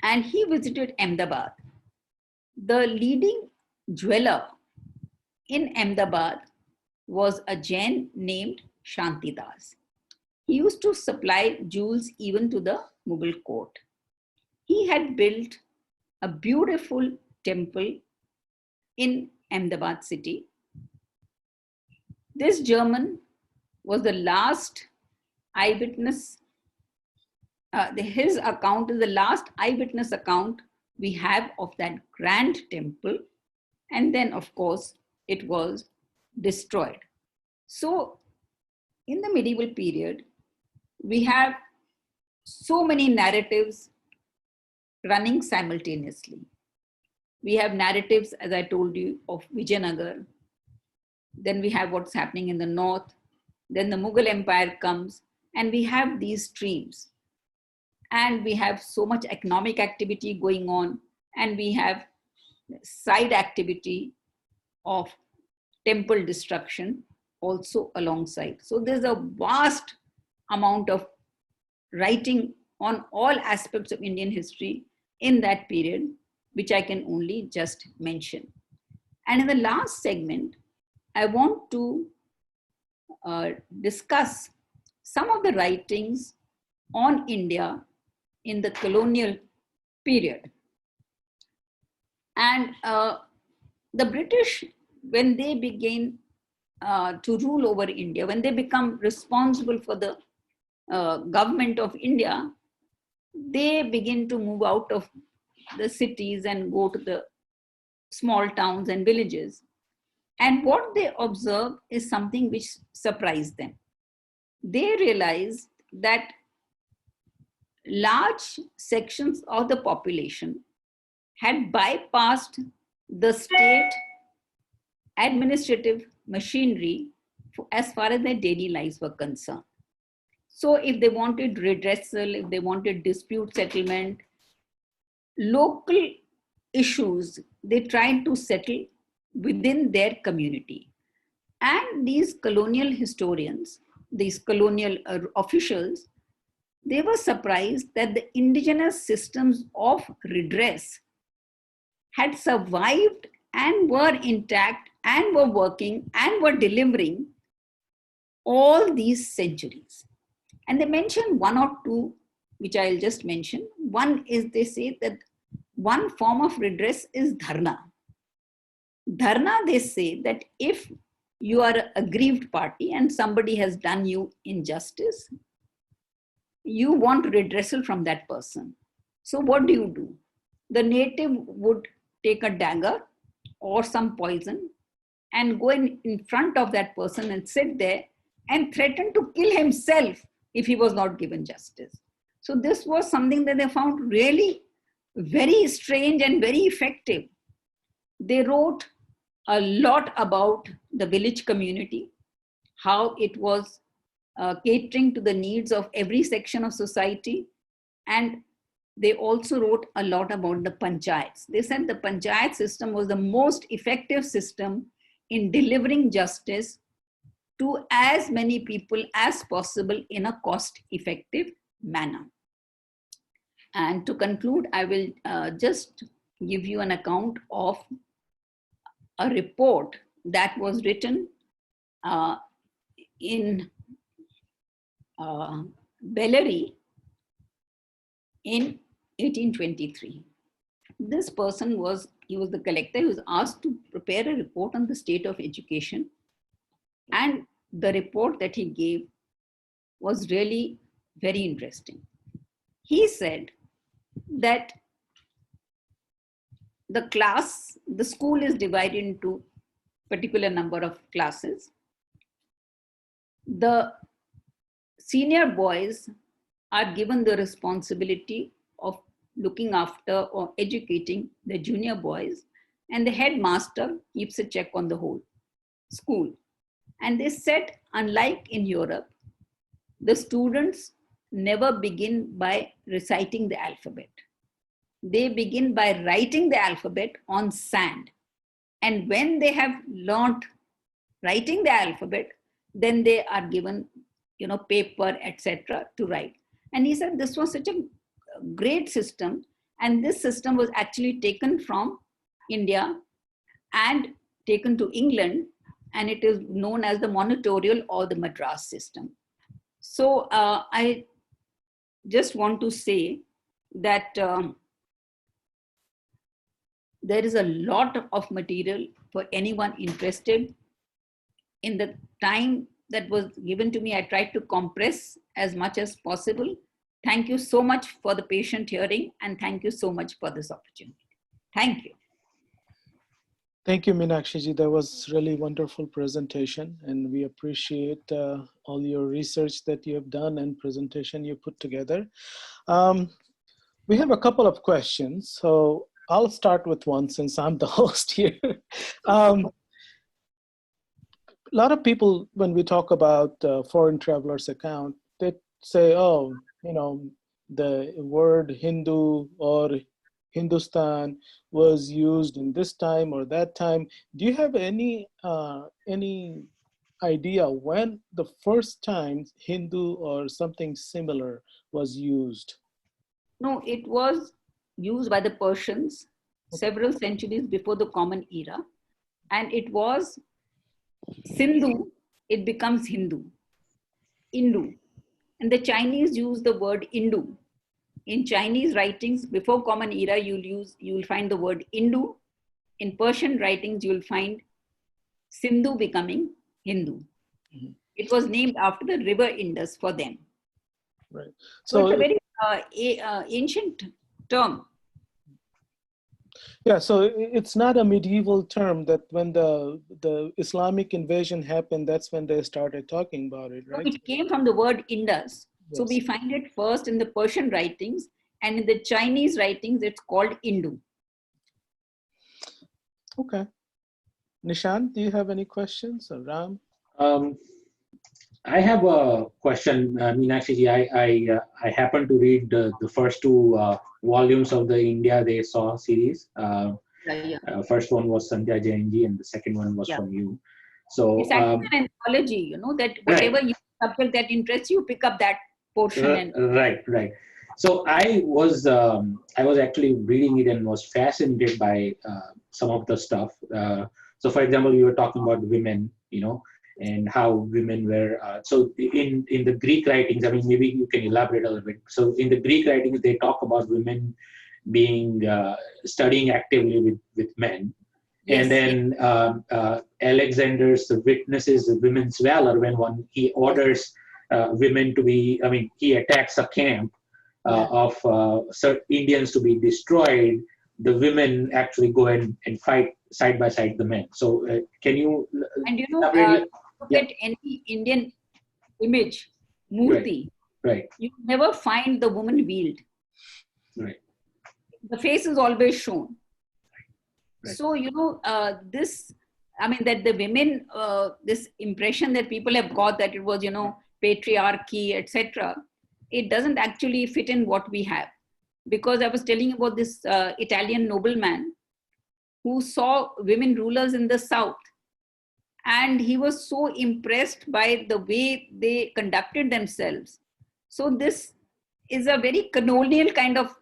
and he visited Ahmedabad. The leading jeweler in Ahmedabad was a Jain named Shantidas. He used to supply jewels even to the Mughal court. He had built a beautiful temple in Ahmedabad city. This German was the last eyewitness. His account is the last eyewitness account we have of that grand temple. And then, of course, it was destroyed. So in the medieval period, we have so many narratives running simultaneously. We have narratives, as I told you, of Vijayanagara. Then we have what's happening in the north. Then the Mughal Empire comes, and we have these streams. And we have so much economic activity going on, and we have side activity of temple destruction also alongside. So there's a vast amount of writing on all aspects of Indian history in that period, which I can only just mention. And in the last segment, I want to discuss some of the writings on India in the colonial period. And the British, when they begin to rule over India, when they become responsible for the government of India, they begin to move out of the cities and go to the small towns and villages. And what they observe is something which surprised them. They realized that large sections of the population had bypassed the state administrative machinery as far as their daily lives were concerned. So if they wanted redressal, if they wanted dispute settlement, local issues, they tried to settle within their community. And these colonial historians, these colonial officials, they were surprised that the indigenous systems of redress had survived and were intact and were working and were delivering all these centuries. And they mention one or two, which I'll just mention. One is, they say that one form of redress is dharna. Dharna, they say that if you are an aggrieved party and somebody has done you injustice, you want redressal from that person. So what do? The native would take a dagger or some poison and go in front of that person and sit there and threaten to kill himself if he was not given justice. So this was something that they found really very strange and very effective. They wrote a lot about the village community, how it was catering to the needs of every section of society. And they also wrote a lot about the panchayats. They said the panchayat system was the most effective system in delivering justice to as many people as possible in a cost-effective manner. And to conclude, I will just give you an account of a report that was written in Bellary in 1823. This person was the collector. He was asked to prepare a report on the state of education. And the report that he gave was really very interesting. He said that the school is divided into particular number of classes. The senior boys are given the responsibility of looking after or educating the junior boys, and the headmaster keeps a check on the whole school. And they said, unlike in Europe, the students never begin by reciting the alphabet. They begin by writing the alphabet on sand. And when they have learnt writing the alphabet, then they are given, paper, etc. to write. And he said this was such a great system. And this system was actually taken from India and taken to England. And it is known as the monitorial or the Madras system. So I just want to say that there is a lot of material for anyone interested. In the time that was given to me, I tried to compress as much as possible. Thank you so much for the patient hearing, and thank you so much for this opportunity. Thank you. Thank you, Meenakshi ji. That was really wonderful presentation, and we appreciate all your research that you have done and presentation you put together. We have a couple of questions, so I'll start with one since I'm the host here. A lot of people, when we talk about foreign travelers account, they say, oh, you know, the word Hindu or Hindustan was used in this time or that time. Do you have any idea when the first time Hindu or something similar was used? No, it was used by the Persians several centuries before the Common Era, and it was Sindhu, it becomes Hindu, Indu. And the Chinese use the word Indu. In Chinese writings before Common Era, you'll find the word Indu. In Persian writings, you'll find Sindhu becoming Hindu. Mhm. It was named after the river Indus for them. Right. So it's a very ancient term. Yeah, so it's not a medieval term that when the Islamic invasion happened, that's when they started talking about it, So right? it came from the word Indus. So Yes. we find it first in the Persian writings, and in the Chinese writings, it's called Indu. Okay. Nishant, do you have any questions? Or Ram? I have a question, Meenakshi ji. I happened to read the first two volumes of the India They Saw series. First one was Sandhya Jain ji, and the second one was from you. So It's actually an anthology, you know, that whatever subject that interests you, pick up that portion. Right. So I was actually reading it and was fascinated by some of the stuff. So, for example, you were talking about women, you know, and how women were. So in the Greek writings, I mean, maybe you can elaborate a little bit. So in the Greek writings, they talk about women being studying actively with men. Yes, And then Alexander's witnesses women's valor when he orders women to be, I mean, he attacks a camp of Indians to be destroyed. The women actually go and fight side by side the men. So can you and you know, look at any Indian image, Murti, right. You never find the woman veiled. Right. The face is always shown. Right. So, you know, this, I mean, that the women, this impression that people have got that it was, you know, patriarchy, etc., it doesn't actually fit in what we have. Because I was telling you about this Italian nobleman who saw women rulers in the South. And he was so impressed by the way they conducted themselves. So this is a very colonial kind of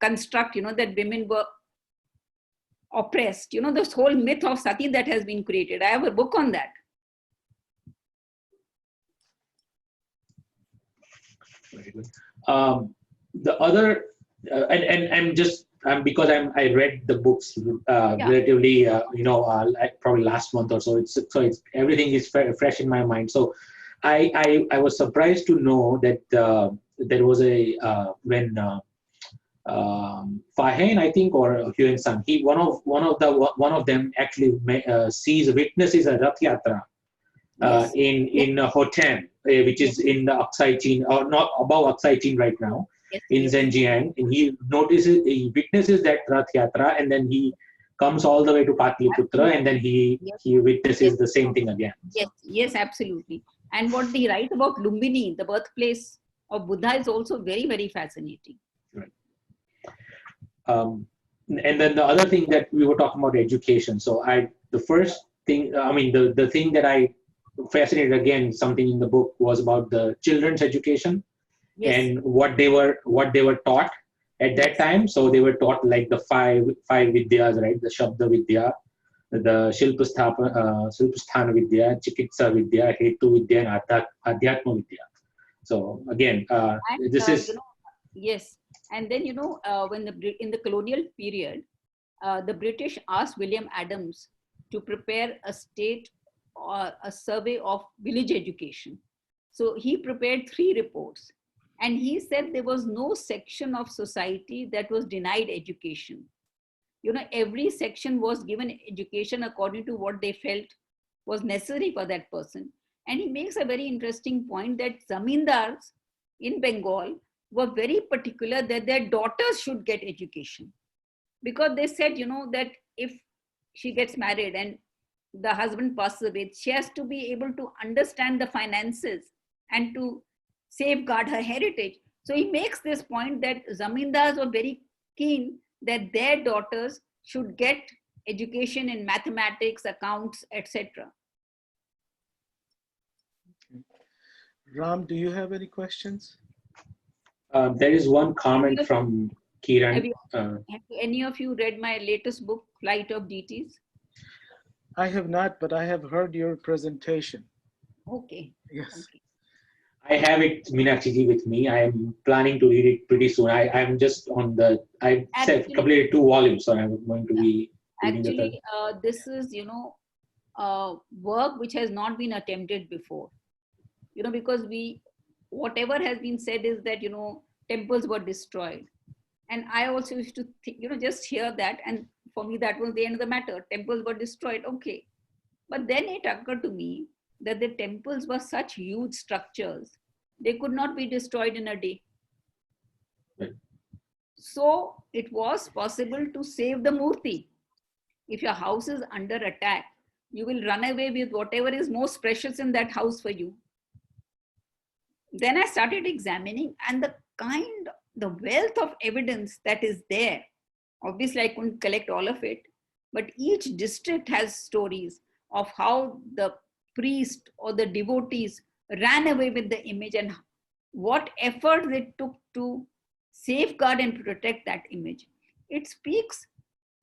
construct, you know, that women were oppressed. You know, this whole myth of sati that has been created. I have a book on that. Very good. The other, because I read the books relatively, like probably last month or so. It's everything is fresh in my mind. So I was surprised to know that there was a when Fahen, I think, or Huen Sang, one of them actually witnesses a Rath Yatra in Hotan, which is in the Aksai Chin, or not above Aksai Chin right now, in Zhenjiang, and he witnesses that Rath Yatra, and then he comes all the way to Patliputra, and then he witnesses the same thing again. Yes, absolutely. And what they write about Lumbini, the birthplace of Buddha, is also very, very fascinating. Right. And then the other thing that we were talking about education. So the thing that I fascinated again, something in the book was about the children's education and what they were taught at that time. So they were taught like the five vidyas, right? The Shabda Vidya, the Shilpasthana Vidya, Chikitsa Vidya, Hetu Vidya, and Adhyatma Vidya. So again, this is... You know, yes. And then, you know, in the colonial period, the British asked William Adams to prepare a survey of village education. So he prepared 3 reports, and he said there was no section of society that was denied education. every section was given education according to what they felt was necessary for that person. And he makes a very interesting point that zamindars in Bengal were very particular that their daughters should get education, because they said, that if she gets married and the husband passes away, she has to be able to understand the finances and to safeguard her heritage. So he makes this point that zamindars were very keen that their daughters should get education in mathematics, accounts, etc. Ram, do you have any questions? There is one comment from Kiran. Have any of you read my latest book, Flight of Deities? I have not, but I have heard your presentation. Okay. Yes. Okay. I have it, Meenakshi ji, with me. I am planning to read it pretty soon. I'm just on the, I completed 2 volumes, so I'm going to be reading actually, this is, work which has not been attempted before. Because whatever has been said is that, temples were destroyed. And I also used to think, just hear that. And for me, that was the end of the matter. Temples were destroyed. Okay. But then it occurred to me that the temples were such huge structures. They could not be destroyed in a day. Right. So it was possible to save the murti. If your house is under attack, you will run away with whatever is most precious in that house for you. Then I started examining, and the wealth of evidence that is there. Obviously, I couldn't collect all of it, but each district has stories of how the priest or the devotees ran away with the image and what effort they took to safeguard and protect that image. It speaks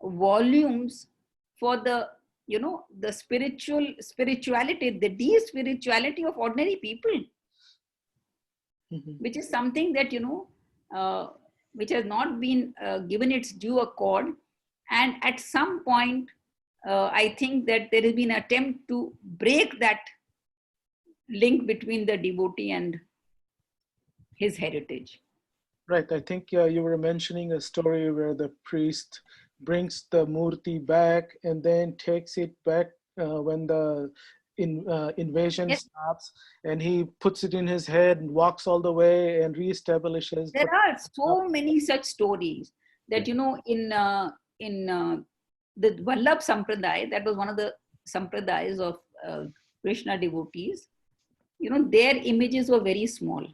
volumes for the, the spirituality, the de-spirituality of ordinary people. Which is something that, which has not been given its due accord. And at some point, I think that there has been an attempt to break that link between the devotee and his heritage. Right. I think you were mentioning a story where the priest brings the murti back and then takes it back when the invasion stops, and he puts it in his head and walks all the way and reestablishes. There are so many such stories that, in the Vallabh Sampradaya, that was one of the Sampradayas of Krishna devotees, their images were very small.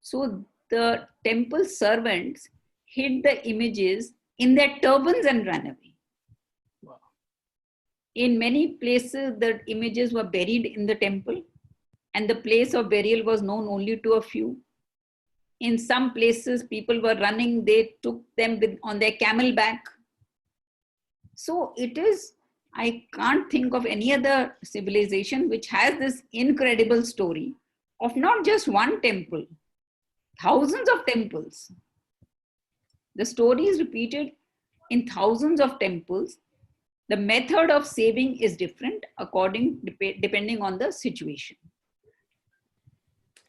So the temple servants hid the images in their turbans and ran away. Wow. In many places, the images were buried in the temple, and the place of burial was known only to a few. In some places, people were running, they took them on their camel back. So it is, I can't think of any other civilization which has this incredible story of not just one temple, thousands of temples. The story is repeated in thousands of temples. The method of saving is different depending on the situation.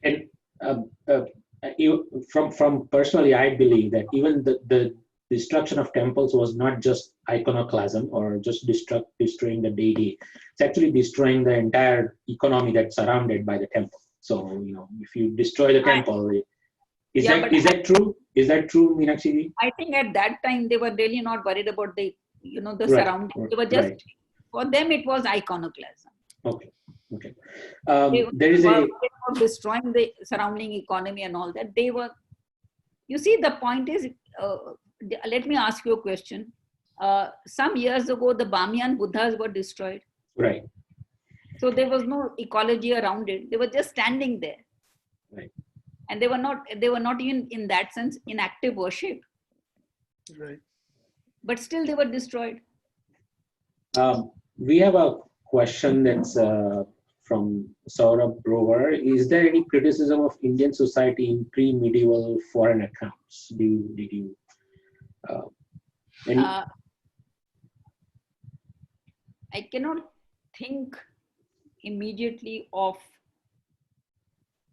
And from personally, I believe that even the destruction of temples was not just iconoclasm or just destroying the deity. It's actually destroying the entire economy that's surrounded by the temple. So, if you destroy the temple, is that true? Is that true, Meenakshi? I think at that time they were really not worried about the surroundings. They were just, for them it was iconoclasm. Okay. They were destroying the surrounding economy and all that. They were, you see, the point is, let me ask you a question. Some years ago, the Bamyan Buddhas were destroyed. Right. So there was no ecology around it. They were just standing there. Right. And they were not even in that sense in active worship. Right. But still they were destroyed. We have a question that's from Saurabh Grover. Is there any criticism of Indian society in pre-medieval foreign accounts? Did you any? I cannot think immediately of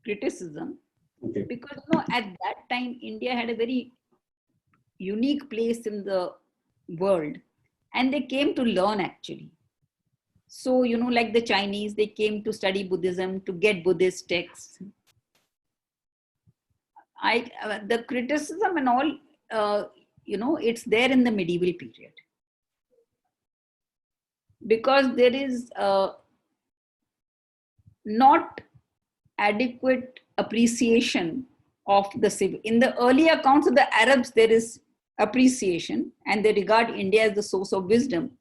criticism. Okay. Because at that time India had a very unique place in the world, and they came to learn actually. So, like the Chinese, they came to study Buddhism, to get Buddhist texts. The criticism and all, it's there in the medieval period. Because there is not adequate appreciation of the civil. In the early accounts of the Arabs, there is appreciation and they regard India as the source of wisdom.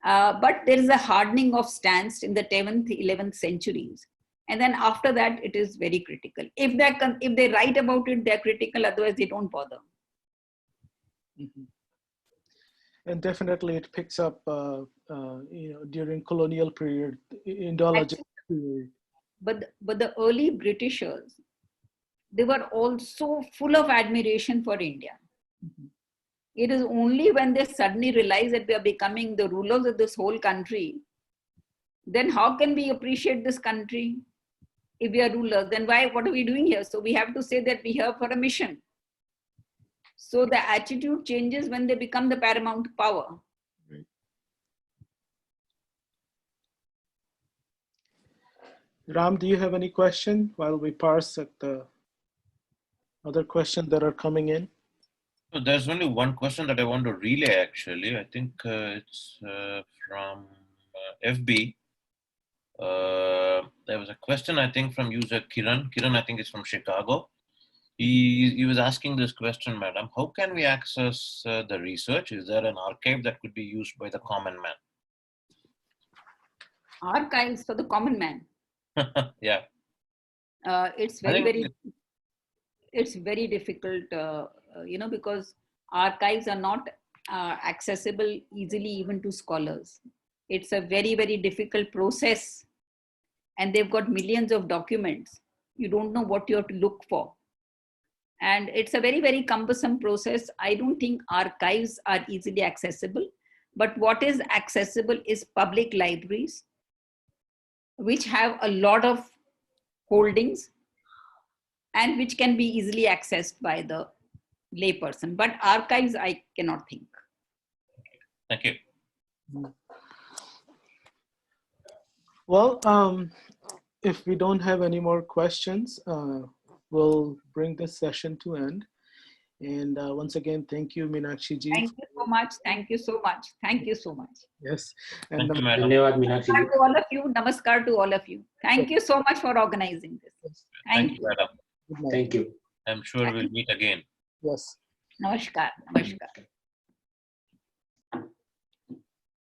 But there is a hardening of stance in the 10th, 11th centuries. And then after that, it is very critical. If they write about it, they're critical, otherwise they don't bother. Mm-hmm. And definitely it picks up during colonial period, Indologic period. But the early Britishers, they were also full of admiration for India. Mm-hmm. It is only when they suddenly realize that we are becoming the rulers of this whole country, then how can we appreciate this country? If we are rulers, then what are we doing here? So we have to say that we're here for a mission. So the attitude changes when they become the paramount power. Right. Ram, do you have any question while we parse at the other questions that are coming in? So there's only one question that I want to relay actually. I think it's from FB. There was a question, I think, from user Kiran. Kiran, I think, is from Chicago. He was asking this question, madam: how can we access the research? Is there an archive that could be used by the common man? Archives for the common man? Yeah. It's very difficult, because archives are not accessible easily even to scholars. It's a very, very difficult process, and they've got millions of documents. You don't know what you have to look for. And it's a very, very cumbersome process. I don't think archives are easily accessible, but what is accessible is public libraries, which have a lot of holdings and which can be easily accessed by the layperson. But archives, I cannot think. Thank you. Well, if we don't have any more questions, we'll bring this session to end. And once again, thank you, Meenakshi ji. Thank you so much. Thank you so much. Thank you so much. Yes. And thank you, madam. Namaskar to all of you. Namaskar to all of you. Thank you so much for organizing this. Thank you, madam. Good night. Thank you. I'm sure we'll meet again. Yes. Namaskar. Namaskar.